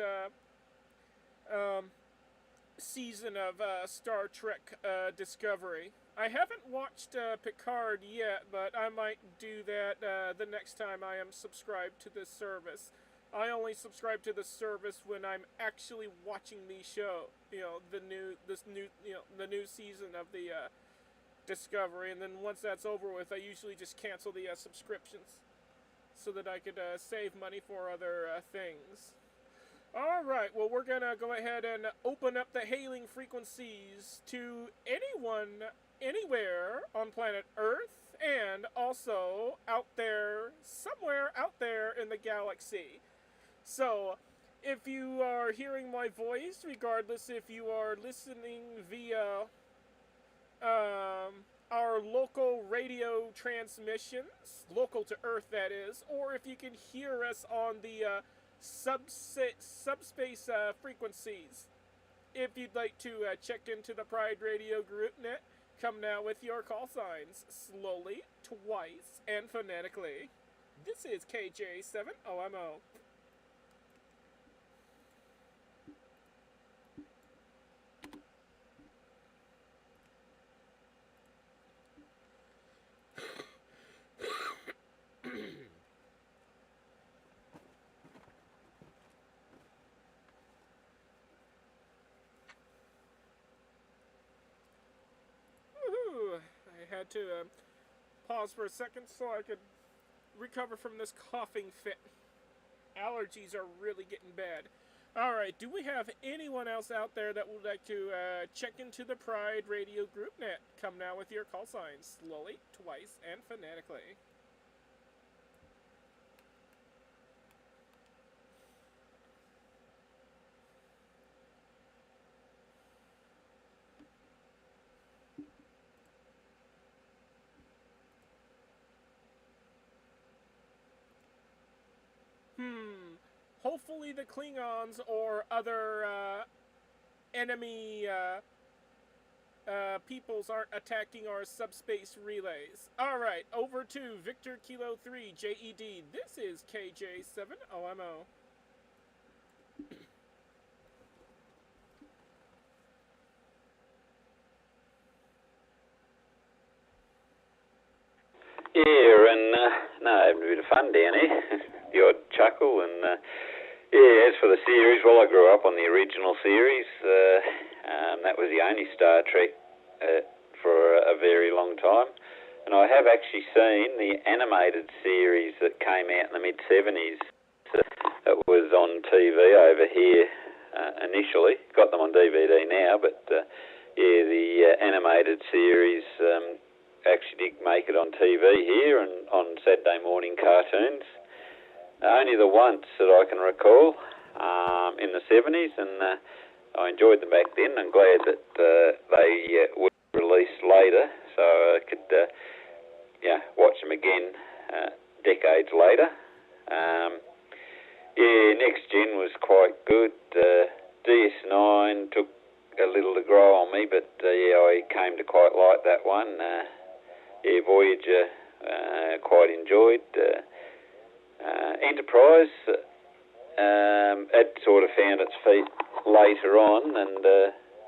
season of Star Trek Discovery. I haven't watched Picard yet, but I might do that the next time I am subscribed to this service. I only subscribe to the service when I'm actually watching the show. The new season of the Discovery, and then once that's over with, I usually just cancel the subscriptions so that I could save money for other things. Alright, well, we're gonna go ahead and open up the hailing frequencies to anyone, anywhere on planet Earth, and also out there, somewhere out there in the galaxy. So, if you are hearing my voice, regardless if you are listening via our local radio transmissions, local to Earth that is, or if you can hear us on the subspace frequencies. If you'd like to check into the Pride Radio Group Net, come now with your call signs, slowly, twice, and phonetically. This is KJ7OMO. I had to pause for a second so I could recover from this coughing fit. Allergies are really getting bad. Alright, do we have anyone else out there that would like to check into the Pride Radio Group Net? Come now with your call signs, slowly, twice, and phonetically. hopefully the Klingons or other enemy peoples aren't attacking our subspace relays. Alright, over to Victor Kilo 3 JED. This is KJ7OMO. Yeah, and no, having a bit of fun down here. The odd chuckle, and yeah, as for the series, well, I grew up on the original series. That was the only Star Trek for a very long time. And I have actually seen the animated series that came out in the mid-70s. It was on TV over here initially. Got them on DVD now, but yeah, the animated series actually did make it on TV here and on Saturday morning cartoons. Only the once that I can recall in the 70s, and I enjoyed them back then. I'm glad that they were released later, so I could watch them again decades later. Yeah, Next Gen was quite good. DS9 took a little to grow on me, but yeah, I came to quite like that one. Yeah, Voyager, quite enjoyed. Enterprise, it sort of found its feet later on, and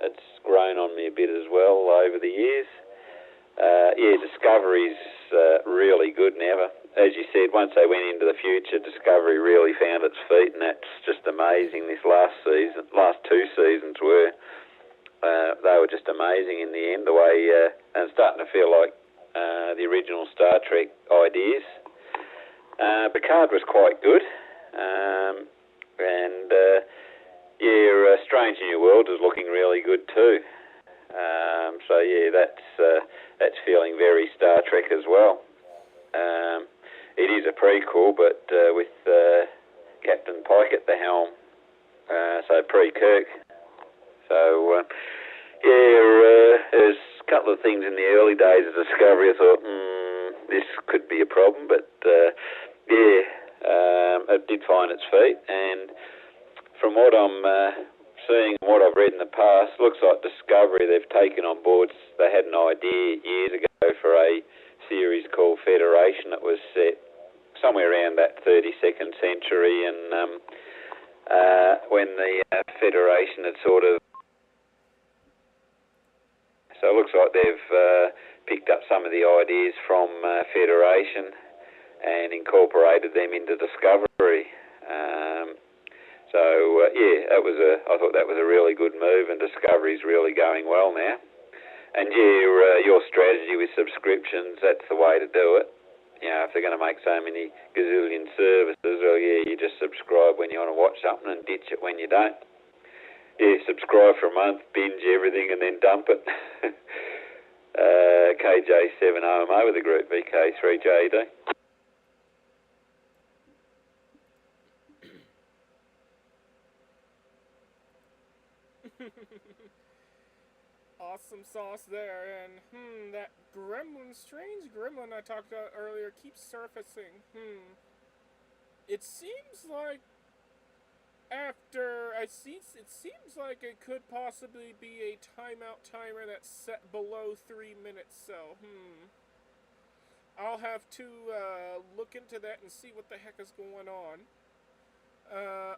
it's grown on me a bit as well over the years. Yeah, Discovery's really good now. As you said, once they went into the future, Discovery really found its feet, and that's just amazing. This last two seasons were. They were just amazing in the end, the way, and it's starting to feel like the original Star Trek ideas. Picard was quite good, and yeah, Strange New World is looking really good too. So yeah, that's feeling very Star Trek as well. It is a prequel, but with Captain Pike at the helm, so pre-Kirk. So yeah, there's a couple of things in the early days of Discovery I thought, this could be a problem, but yeah, it did find its feet, and from what I'm seeing, what I've read in the past, looks like Discovery, they've taken on board, they had an idea years ago for a series called Federation that was set somewhere around that 32nd century, and when the Federation had sort of, so it looks like they've picked up some of the ideas from Federation and incorporated them into Discovery. So yeah, I thought that was a really good move, and Discovery's really going well now. And yeah, your strategy with subscriptions, that's the way to do it. You know, if they're going to make so many gazillion services, well, yeah, you just subscribe when you want to watch something and ditch it when you don't. Yeah, subscribe for a month, binge everything, and then dump it. KJ7OMO with the group VK3JD. Awesome sauce there, and that strange gremlin I talked about earlier keeps surfacing. It seems like it seems like it could possibly be a timeout timer that's set below 3 minutes, so, I'll have to look into that and see what the heck is going on.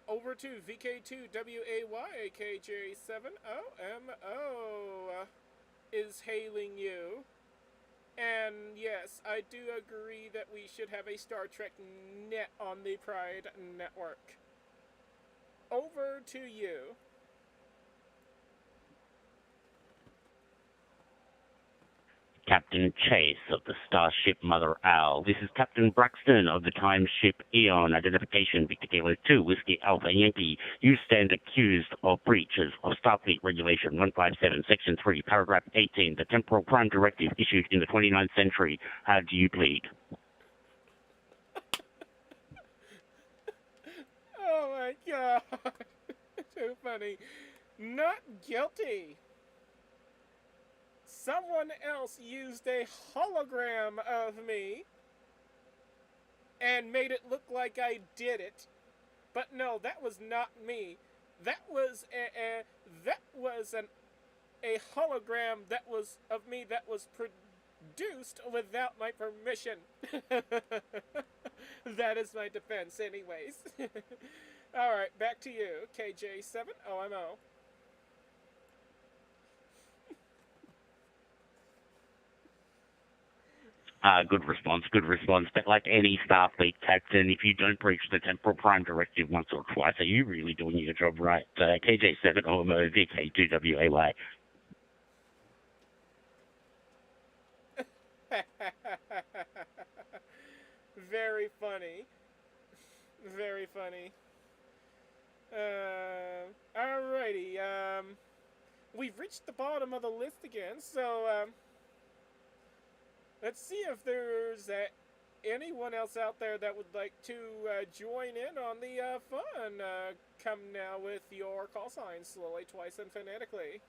Over to VK2WAYKJ7OMO is hailing you. And yes, I do agree that we should have a Star Trek net on the Pride Network. Over to you. Captain Chase of the Starship Mother Owl. This is Captain Braxton of the time ship Eon. Identification Victor Kilo 2 Whiskey Alpha Yankee. You stand accused of breaches of Starfleet Regulation 157, Section 3, Paragraph 18, the Temporal Prime Directive issued in the 29th century. How do you plead? Oh my god. So funny. Not guilty. Someone else used a hologram of me and made it look like I did it. But no, that was not me. That was a hologram that was of me that was produced without my permission. That is my defense, anyways. All right, back to you, KJ7OMO. Good response, good response. But like any Starfleet captain, if you don't breach the Temporal Prime Directive once or twice, are you really doing your job right? KJ7OMO, VK2WAY. Very funny. Very funny. Alrighty, we've reached the bottom of the list again, so, let's see if there's anyone else out there that would like to join in on the fun. Come now with your call signs slowly, twice, and phonetically.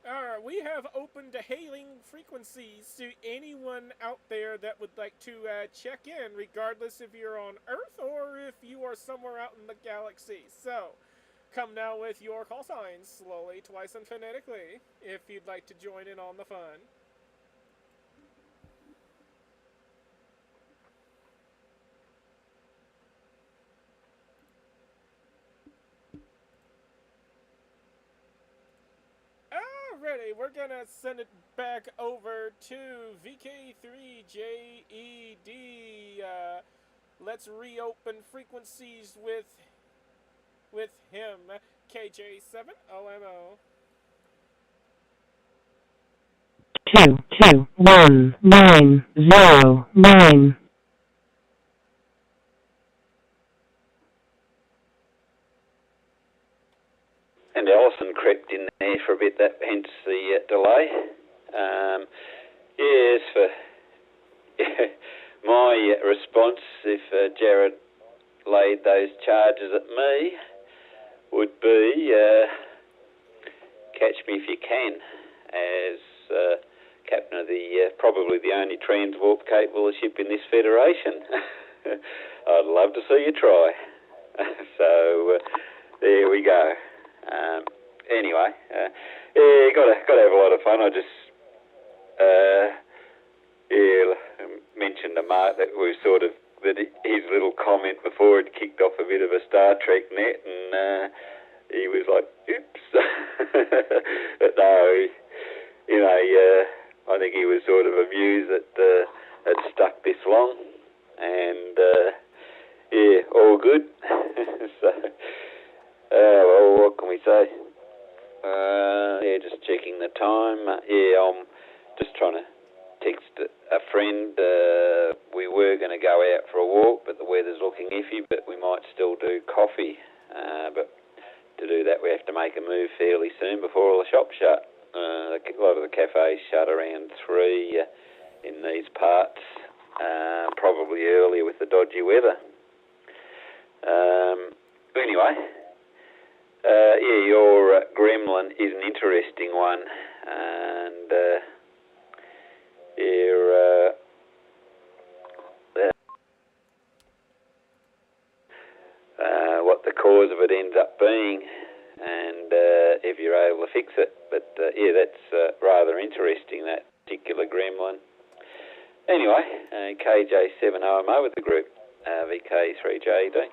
Alright, we have opened hailing frequencies to anyone out there that would like to check in, regardless if you're on Earth or if you are somewhere out in the galaxy. So, come now with your call signs, slowly, twice, and phonetically, if you'd like to join in on the fun. Alrighty, we're gonna send it back over to VK3JED. Let's reopen frequencies with him, KJ7OMO. 221909. And Alison crept in there for a bit, that hence the delay. Yes, for my response, if Jared laid those charges at me, would be catch me if you can, as captain of the probably the only transwarp capable ship in this federation. I'd love to see you try. So there we go. Anyway, yeah, got to have a lot of fun. I just mentioned to Mark that we sort of that his little comment before it kicked off a bit of a Star Trek net, and he was like, "Oops." But no, I think he was sort of amused that it stuck this long, and yeah, all good. So. Well, what can we say? Yeah, just checking the time. Yeah, I'm just trying to text a friend. We were going to go out for a walk, but the weather's looking iffy, but we might still do coffee. But to do that, we have to make a move fairly soon before all the shops shut. A lot of the cafes shut around 3 in these parts, probably earlier with the dodgy weather. Anyway... yeah, your gremlin is an interesting one, and what the cause of it ends up being, and if you're able to fix it. But yeah, that's rather interesting, that particular gremlin. Anyway, KJ7OMO with the group, VK3JD.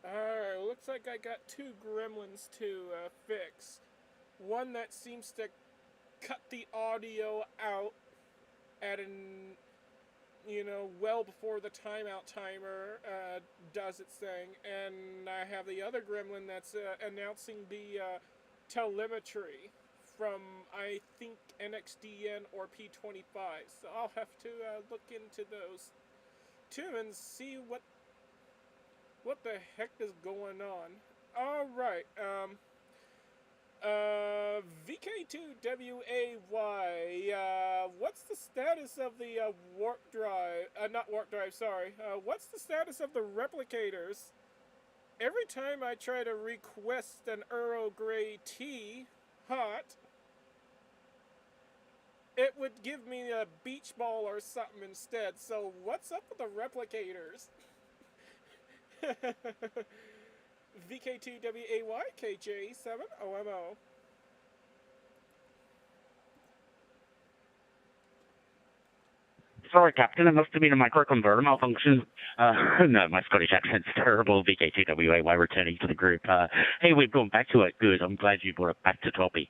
Alright, looks like I got 2 gremlins to fix. One that seems to cut the audio out at well before the timeout timer does its thing. And I have the other gremlin that's announcing the telemetry from, I think, NXDN or P25. So I'll have to look into those too and see what the heck is going on. Alright, VK2WAY, what's the status of the warp drive? Not warp drive, sorry. What's the status of the replicators? Every time I try to request an Earl Grey tea, hot, it would give me a beach ball or something instead. So what's up with the replicators? VK2WAY, KJ7OMO. Sorry, Captain, it must have been a microconverter malfunction. No, my Scottish accent's terrible. VK2WAY returning to the group. Hey, we've gone back to it. Good. I'm glad you brought it back to topic.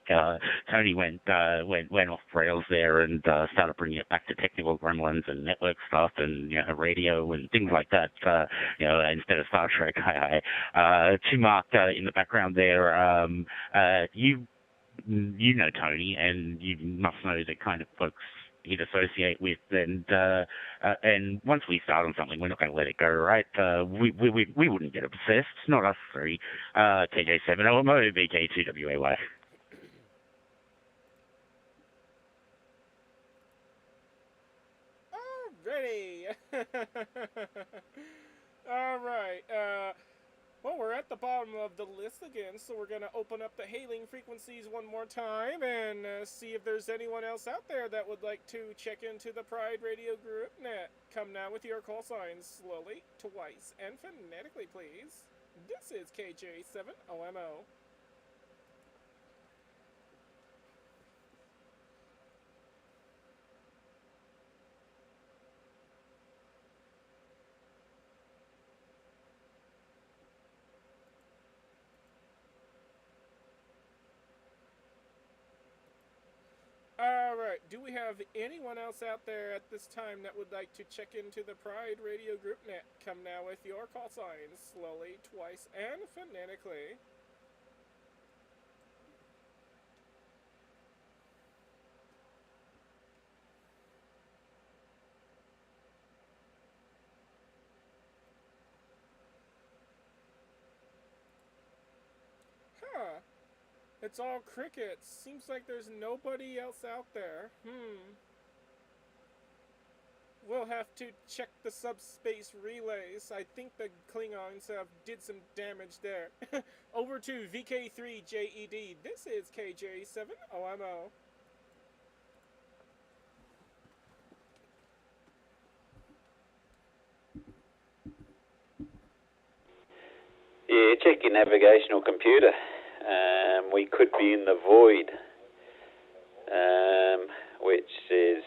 Tony went off rails there and started bringing it back to technical gremlins and network stuff and radio and things like that. Instead of Star Trek. To Mark in the background there. You know Tony, and you must know the kind of folks he'd associate with, and once we start on something, we're not going to let it go, right? We wouldn't get obsessed, not us three. KJ7OMO, VK2WAY. Alrighty. Alright, well, we're at the bottom of the list again, so we're going to open up the hailing frequencies one more time and see if there's anyone else out there that would like to check into the Pride Radio Group net. Come now with your call signs slowly, twice, and phonetically, please. This is KJ7OMO. Alright, do we have anyone else out there at this time that would like to check into the Pride Radio Group net? Come now with your call signs, slowly, twice, and phonetically. Huh. It's all crickets. Seems like there's nobody else out there. We'll have to check the subspace relays. I think the Klingons did some damage there. Over to VK3JED. This is KJ7OMO. Yeah, check your navigational computer. We could be in the void, which is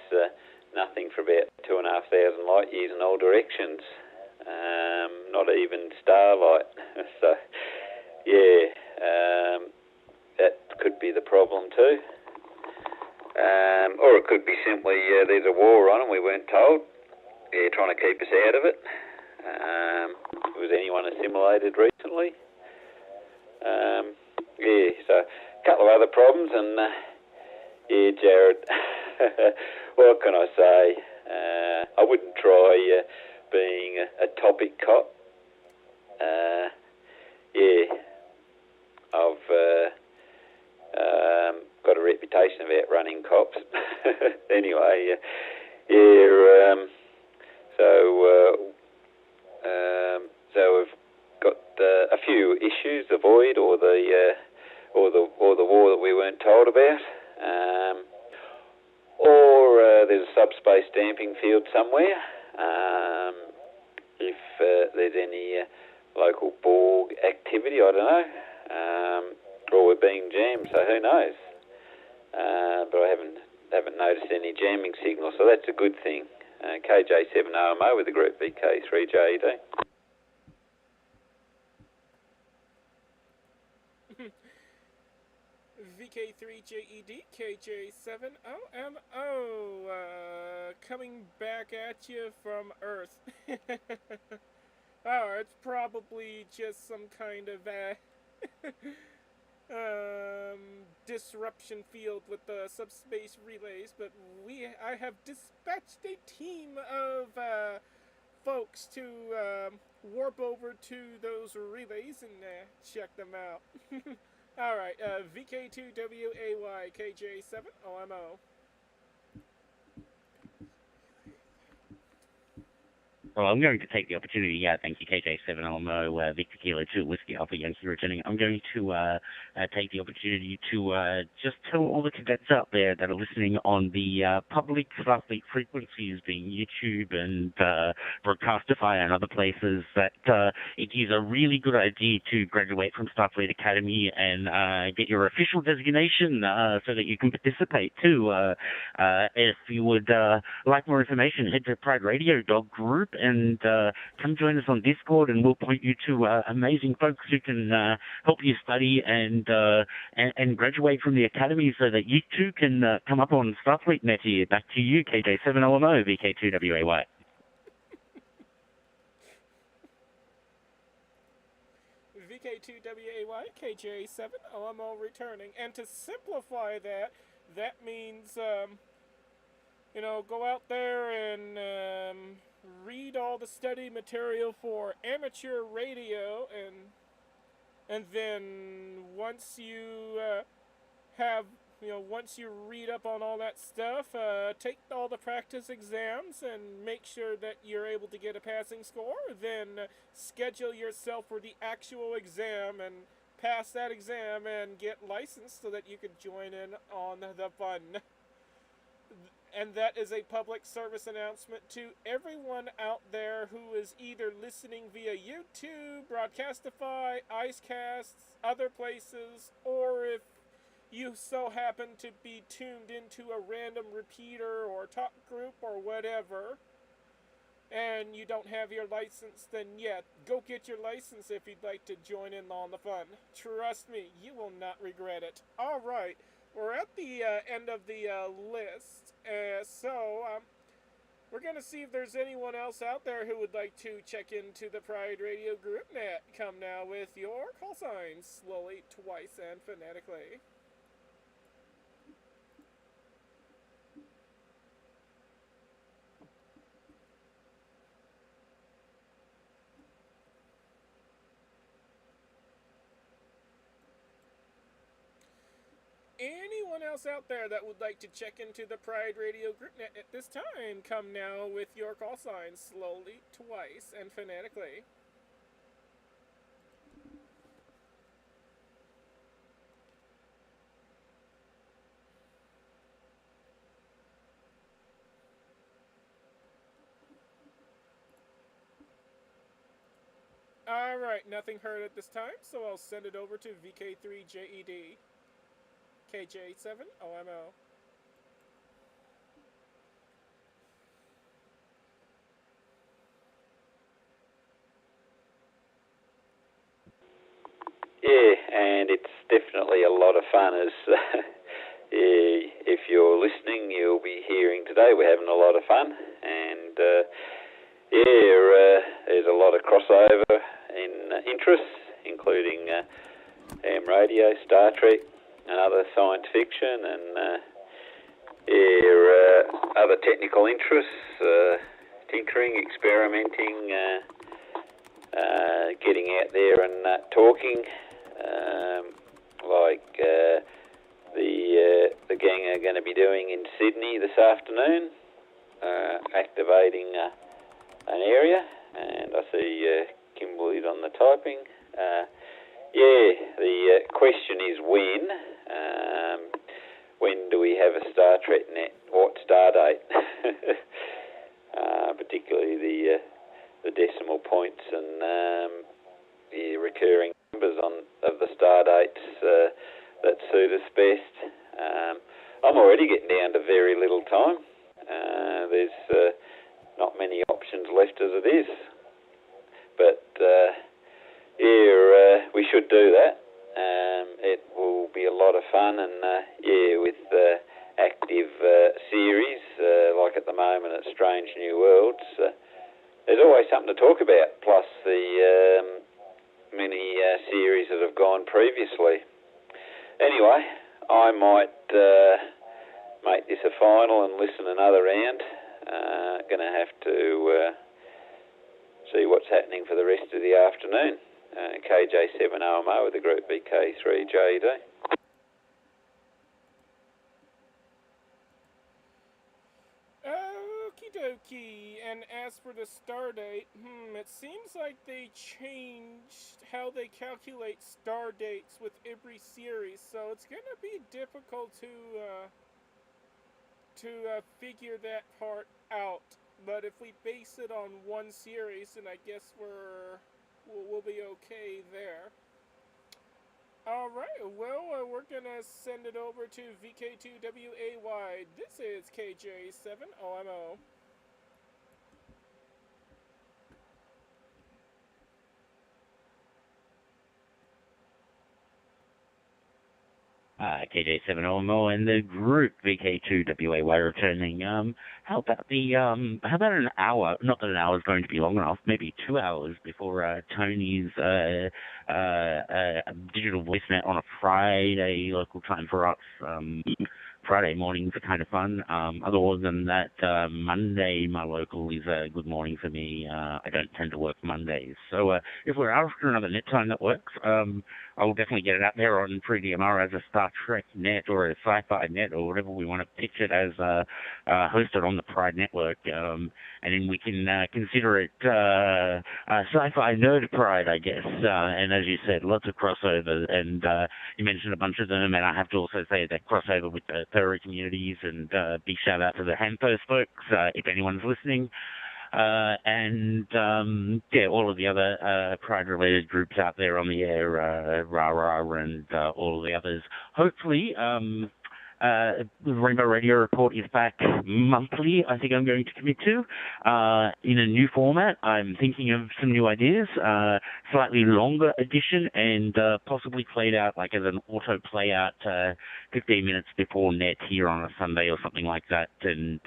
nothing for about 2,500 light years in all directions, not even starlight. So, yeah, that could be the problem too. Or it could be simply there's a war on and we weren't told. Yeah, trying to keep us out of it. Was anyone assimilated recently? Yeah, so a couple of other problems, and yeah, Jared, what can I say? I wouldn't try being a topic cop. Yeah, I've got a reputation of outrunning cops. Anyway, yeah, so we've got a few issues: the void, or the war that we weren't told about, or there's a subspace damping field somewhere. If there's any local Borg activity, I don't know, or we're being jammed, so who knows? But I haven't noticed any jamming signals, so that's a good thing. KJ7OMO with the group VK3JED. VK3JED, KJ7OMO, coming back at you from Earth. Oh, it's probably just some kind of disruption field with the subspace relays, but I have dispatched a team of folks to warp over to those relays and check them out. All right, VK2WAY KJ7OMO. Well, I'm going to take the opportunity, thank you, KJ7LMO, Victor Kilo 2, Whiskey Alpha Yankee returning. I'm going to take the opportunity to just tell all the cadets out there that are listening on the public Starfleet frequencies, being YouTube and Broadcastify and other places, that it is a really good idea to graduate from Starfleet Academy and get your official designation so that you can participate too. If you would like more information, head to Pride Radio Dog Group and come join us on Discord, and we'll point you to amazing folks who can help you study and graduate from the academy so that you too can come up on Starfleet Net here. Back to you, KJ7LMO, VK2WAY. VK2WAY KJ7OMO returning. And to simplify that, that means, go out there and read all the study material for amateur radio, and then once you once you read up on all that stuff, take all the practice exams and make sure that you're able to get a passing score, then schedule yourself for the actual exam and pass that exam and get licensed so that you can join in on the fun. And that is a public service announcement to everyone out there who is either listening via YouTube, Broadcastify, Icecast, other places, or if you so happen to be tuned into a random repeater or talk group or whatever, and you don't have your license, then go get your license if you'd like to join in on the fun. Trust me, you will not regret it. All right. We're at the end of the list, so we're going to see if there's anyone else out there who would like to check into the Pride Radio Group Net. Come now with your call signs, slowly, twice, and phonetically. Anyone else out there that would like to check into the Pride Radio Group Net at this time, come now with your call signs, slowly, twice, and phonetically. Alright, nothing heard at this time, so I'll send it over to VK3JED. KJ7OMO. Yeah, and it's definitely a lot of fun. As if you're listening, you'll be hearing today we're having a lot of fun, and there's a lot of crossover in interests, including ham radio, Star Trek, and other science fiction, and other technical interests, tinkering, experimenting, getting out there and talking, like the gang are going to be doing in Sydney this afternoon, activating an area, and I see Kimberly's on the typing. The question is when. When do we have a Star Trek net? What star date? Particularly the decimal points and the recurring numbers of the star dates that suit us best. I'm already getting down to very little time. There's not many options left as it is. But we should do that. It will be a lot of fun, and with active series like at the moment at Strange New Worlds, there's always something to talk about. Plus the many series that have gone previously. Anyway, I might make this a final and listen another round. Going to have to see what's happening for the rest of the afternoon. KJ7OMO with the group VK3JD. Okie dokie. And as for the star date, it seems like they changed how they calculate star dates with every series, so it's gonna be difficult to figure that part out. But if we base it on one series, then I guess we'll be okay there. Alright, well, we're gonna send it over to VK2WAY. This is KJ7OMO. KJ7OMO and the group VK2WAY returning. How about an hour? Not that an hour is going to be long enough. Maybe 2 hours before Tony's digital voice net on a Friday local time for us. Friday mornings are kind of fun. Other than that, Monday, my local is a good morning for me. I don't tend to work Mondays. So if we're after another net time that works, I'll definitely get it out there on FreeDMR as a Star Trek net or a sci-fi net or whatever we want to pitch it as hosted on the Pride Network. And then we can consider it sci-fi nerd Pride, I guess. And as you said, lots of crossovers. And you mentioned a bunch of them. And I have to also say that crossover with the furry communities, and big shout out to the Handpost folks, if anyone's listening. All of the other Pride-related groups out there on the air, Rah-Rah and all of the others. Hopefully, the Rainbow Radio Report is back monthly, I think I'm going to commit to, in a new format. I'm thinking of some new ideas, slightly longer edition, and possibly played out like as an auto play out 15 minutes before net here on a Sunday or something like that, and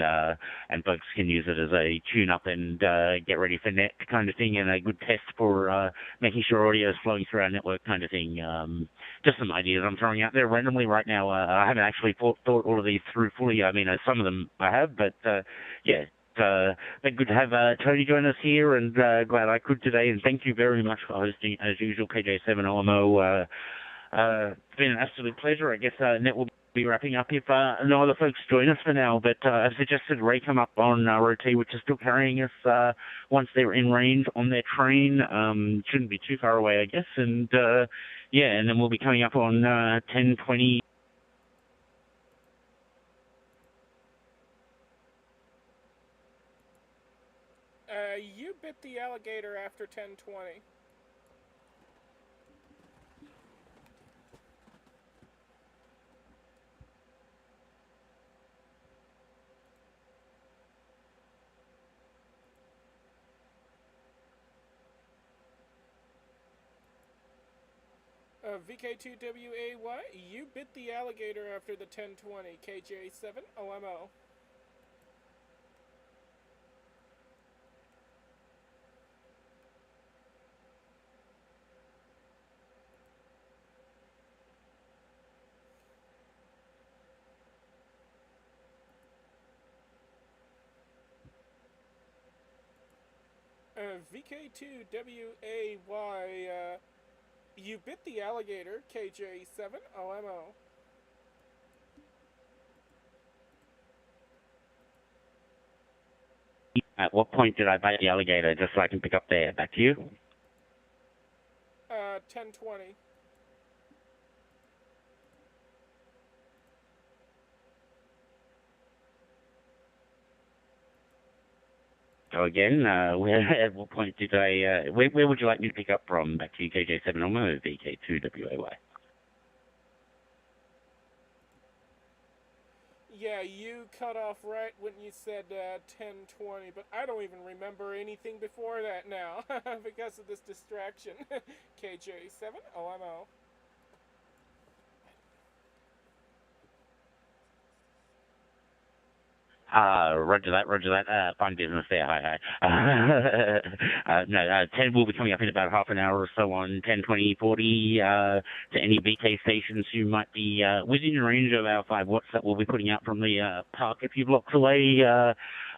folks can use it as a tune-up and get ready for net kind of thing, and a good test for making sure audio is flowing through our network kind of thing. Just some ideas I'm throwing out there randomly right now. I haven't actually thought all of these through fully. I mean, some of them I have, but been good to have Tony join us here, and glad I could today, and thank you very much for hosting, as usual, KJ7OMO. It's been an absolute pleasure. I guess net will be wrapping up if no other folks join us for now, but I've suggested Ray come up on ROT, which is still carrying us once they're in range on their train. Shouldn't be too far away, I guess, and and then we'll be coming up on 10:20. You bit the alligator after 10:20. VK2WAY, you bit the alligator after the 10:20. KJ7OMO. VK2WAY, you bit the alligator, KJ7OMO. At what point did I bite the alligator, just so I can pick up there? Back to you. 10:20. So again, at what point did I, where would you like me to pick up from? Back to you, KJ7OMO or VK2WAY? Yeah, you cut off right when you said 10:20, but I don't even remember anything before that now because of this distraction. KJ7OMO. Roger that. Fine business there. Hi. 10 will be coming up in about half an hour or so on 10:20:40 to any VK stations who might be within range of our 5 watts that we'll be putting out from the park a few blocks away.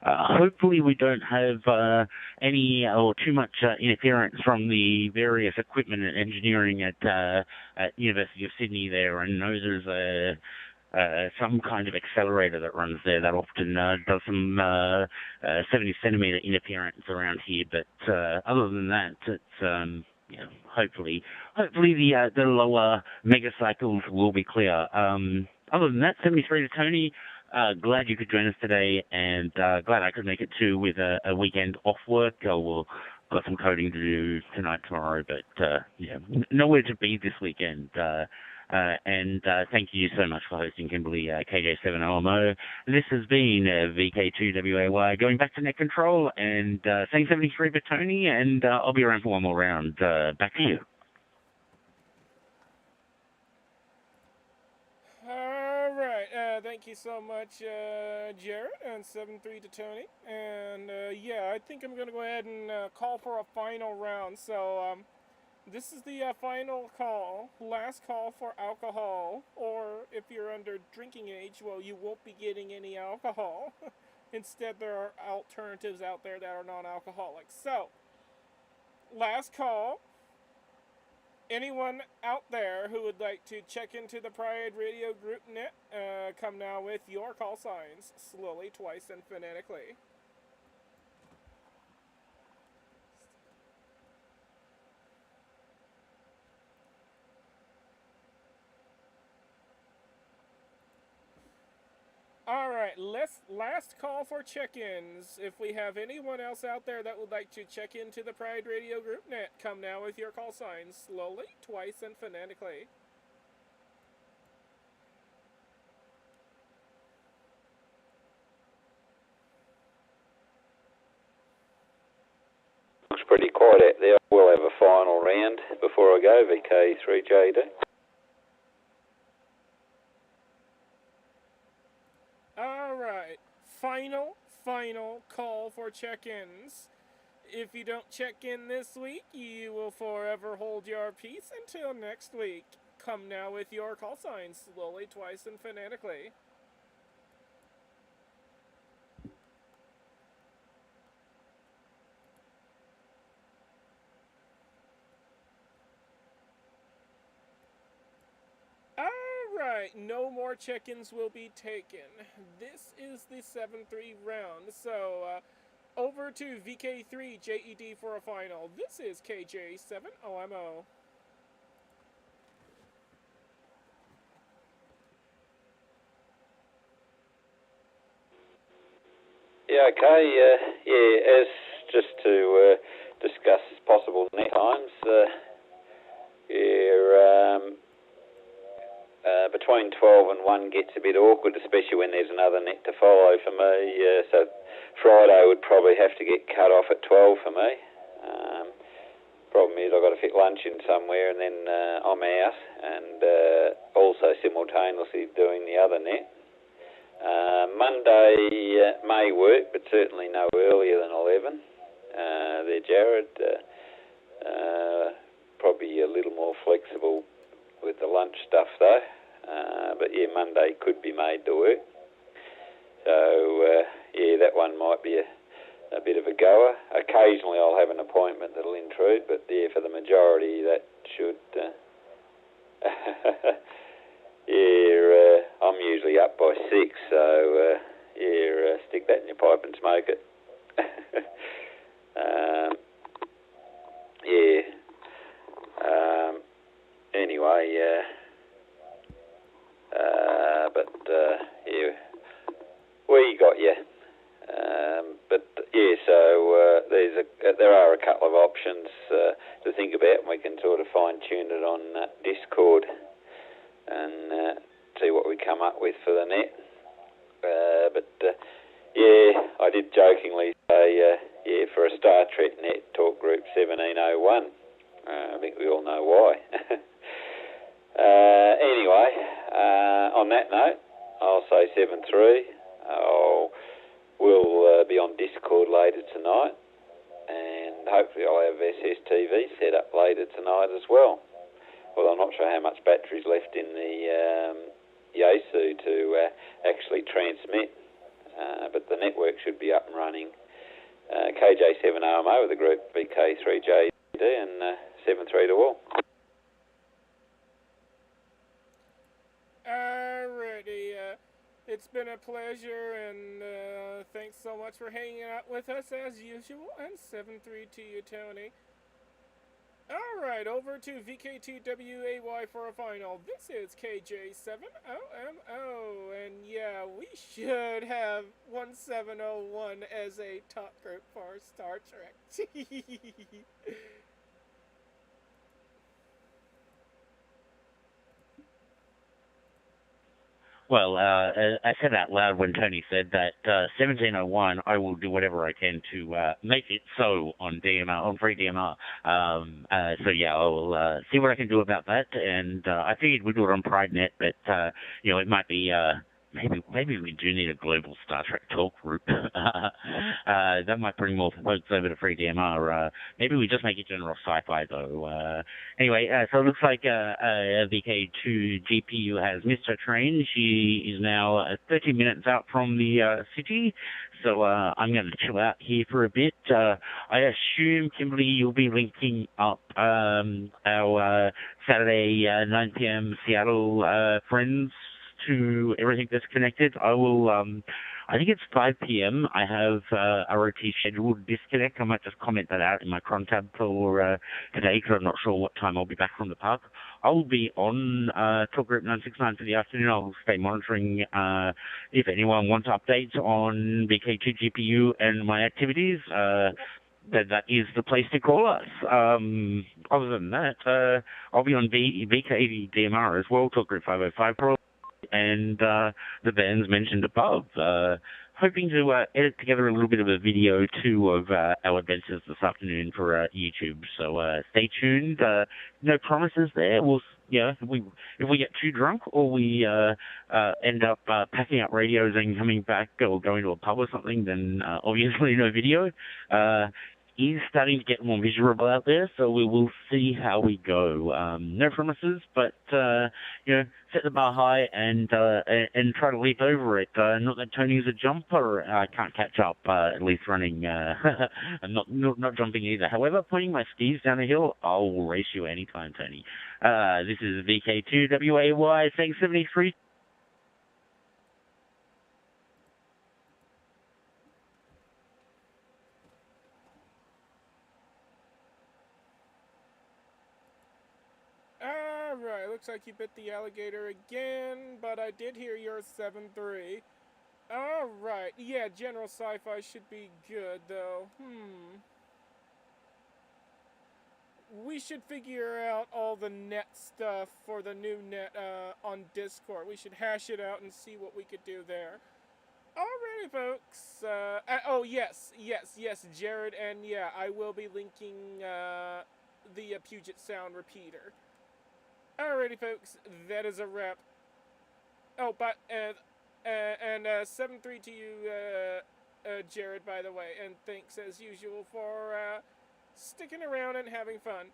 hopefully we don't have any or too much interference from the various equipment and engineering at University of Sydney there. I know there's some kind of accelerator that runs there that often does some 70 centimeter interference around here, but other than that, it's hopefully the lower megacycles will be clear. Other than that, 73 to Tony. Glad you could join us today, and glad I could make it too with a weekend off work. We'll got some coding to do tonight, tomorrow, but nowhere to be this weekend. And thank you so much for hosting, Kimberly, KJ7OMO. This has been VK2WAY going back to net control and saying 73 for Tony, and I'll be around for one more round. Back to you. All right. Thank you so much, Jared, and 7-3 to Tony. And I think I'm going to go ahead and call for a final round. So, this is the final call, last call for alcohol, or if you're under drinking age, well, you won't be getting any alcohol. Instead, there are alternatives out there that are non-alcoholic. So, last call. Anyone out there who would like to check into the Pride Radio Group Net, come now with your call signs, slowly, twice, and phonetically. Alright, last call for check-ins. If we have anyone else out there that would like to check into the Pride Radio Group Net, come now with your call signs, slowly, twice, and phonetically. Looks pretty quiet out there. We'll have a final round before I go, VK3JD. Alright, final call for check-ins. If you don't check in this week, you will forever hold your peace until next week. Come now with your call signs, slowly, twice, and phonetically. Alright, no more check-ins will be taken. This is the 7-3 round, so over to VK3JED for a final. This is KJ7OMO. Yeah, okay, as just to discuss possible net times, between 12 and 1 gets a bit awkward, especially when there's another net to follow for me, so Friday would probably have to get cut off at 12 for me. Problem is I've got to fit lunch in somewhere and then I'm out, and also simultaneously doing the other net. Monday may work, but certainly no earlier than 11. There, Jared. Probably a little more flexible with the lunch stuff though. But yeah, Monday could be made to work. So that one might be a bit of a goer. Occasionally I'll have an appointment that'll intrude, but yeah, for the majority that should. I'm usually up by 6, so stick that in your pipe and smoke it. Anyway, we got you. There are a couple of options to think about, and we can sort of fine tune it on Discord and see what we come up with for the net. I did jokingly say, for a Star Trek net, talk group 1701. I think we all know why. Anyway, on that note, I'll say 7-3. We'll be on Discord later tonight, and hopefully I'll have SSTV set up later tonight as well. Well, I'm not sure how much battery's left in the Yaesu to actually transmit. but the network should be up and running. KJ7OMO with the group VK3JD and 73 to all. Alrighty, it's been a pleasure, and thanks so much for hanging out with us as usual, and 7-3 to you, Tony. Alright, over to VK2WAY for a final. This is KJ7OMO, and yeah, we should have 1701 as a top group for Star Trek. Well, I said out loud when Tony said that 1701, I will do whatever I can to make it so on DMR, on free DMR. So yeah, I'll see what I can do about that. And I figured we'd do it on PrideNet, but you know, it might be maybe we do need a global Star Trek talk group. That might bring more folks over to free DMR. Maybe we just make it general sci-fi though. Anyway, so it looks like VK2 GPU has missed her train. She is now 30 minutes out from the city. So I'm going to chill out here for a bit. I assume, Kimberly, you'll be linking up our Saturday 9 p.m. Seattle friends to everything that's connected. I will, I think it's 5 p.m. I have ROT scheduled disconnect. I might just comment that out in my cron tab for today, because I'm not sure what time I'll be back from the park. I will be on Talk Group 969 for the afternoon. I'll stay monitoring if anyone wants updates on VK2 GPU and my activities. That is the place to call us. Other than that, I'll be on VK DMR as well, Talk Group 505 Pro, and the bands mentioned above. Hoping to edit together a little bit of a video too of our adventures this afternoon for YouTube. So stay tuned. No promises there. We'll, you know, if we get too drunk or we end up packing up radios and coming back or going to a pub or something, then obviously no video. Is starting to get more miserable out there, so we will see how we go. No promises, but you know, set the bar high and try to leap over it. Not that Tony's a jumper, I can't catch up. At least running, I'm not jumping either. However, pointing my skis down a hill, I'll race you anytime, Tony. This is VK2WAY saying 73. Alright, looks like you bit the alligator again, but I did hear your 7-3. Alright, yeah, general sci-fi should be good, though. We should figure out all the net stuff for the new net on Discord. We should hash it out and see what we could do there. Alrighty, folks. Oh, yes, Jared, and yeah, I will be linking the Puget Sound repeater. Alrighty, folks, that is a wrap. Oh, but, and 7-3 to you, Jared, by the way, and thanks as usual for sticking around and having fun.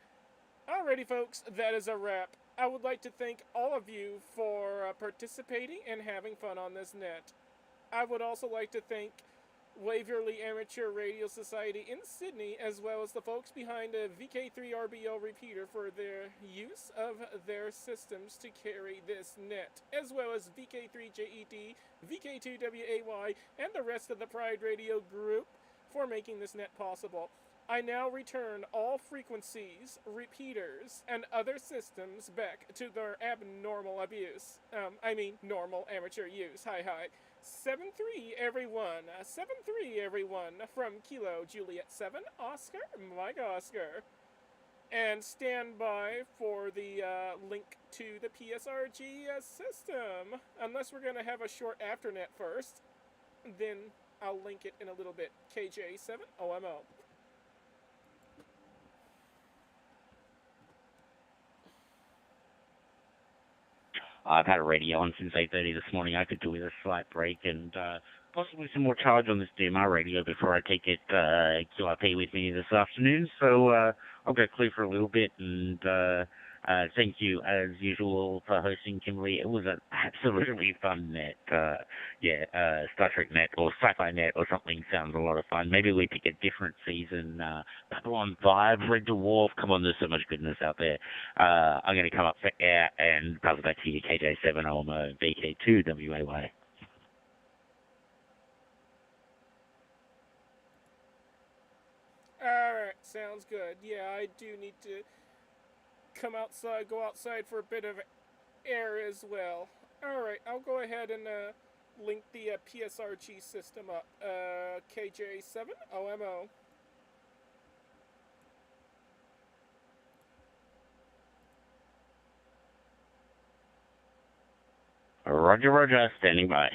Alrighty, folks, that is a wrap. I would like to thank all of you for participating and having fun on this net. I would also like to thank Waverly Amateur Radio Society in Sydney, as well as the folks behind a VK3RBO repeater for their use of their systems to carry this net, as well as VK3JED, VK2WAY, and the rest of the Pride Radio group for making this net possible. I now return all frequencies, repeaters, and other systems back to their abnormal abuse. Normal amateur use. Hi. 7-3, everyone. 7-3, everyone. From Kilo Juliet 7, Oscar, Mike Oscar. And stand by for the link to the PSRG system. Unless we're going to have a short afternet first, then I'll link it in a little bit. KJ7OMO. I've had a radio on since 8:30 this morning. I could do with a slight break and possibly some more charge on this DMR radio before I take it QRP with me this afternoon. So I'll go clear for a little bit and Thank you, as usual, for hosting, Kimberly. It was an absolutely fun net. Star Trek net or Sci-Fi net or something sounds a lot of fun. Maybe we pick a different season. Babylon 5, Red Dwarf. Come on, there's so much goodness out there. I'm going to come up for air and pass it back to you, KJ7 OMO VK2 WAY. Alright, sounds good. Yeah, I do need to go outside for a bit of air as well. Alright, I'll go ahead and link the PSRG system up. KJ7 OMO. Roger, Roger, standing by.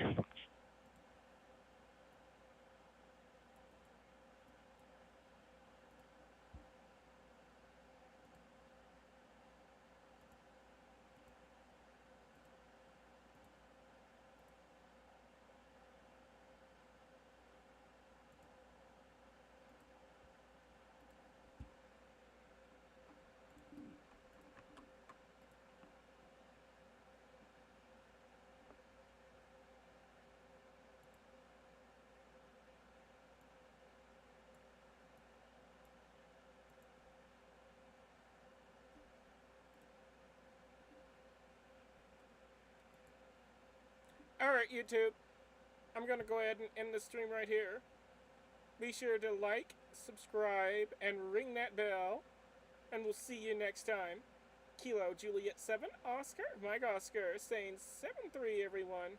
Alright, YouTube. I'm gonna go ahead and end the stream right here. Be sure to like, subscribe, and ring that bell. And we'll see you next time. Kilo Juliet 7, Oscar, Mike Oscar, saying 7-3, everyone.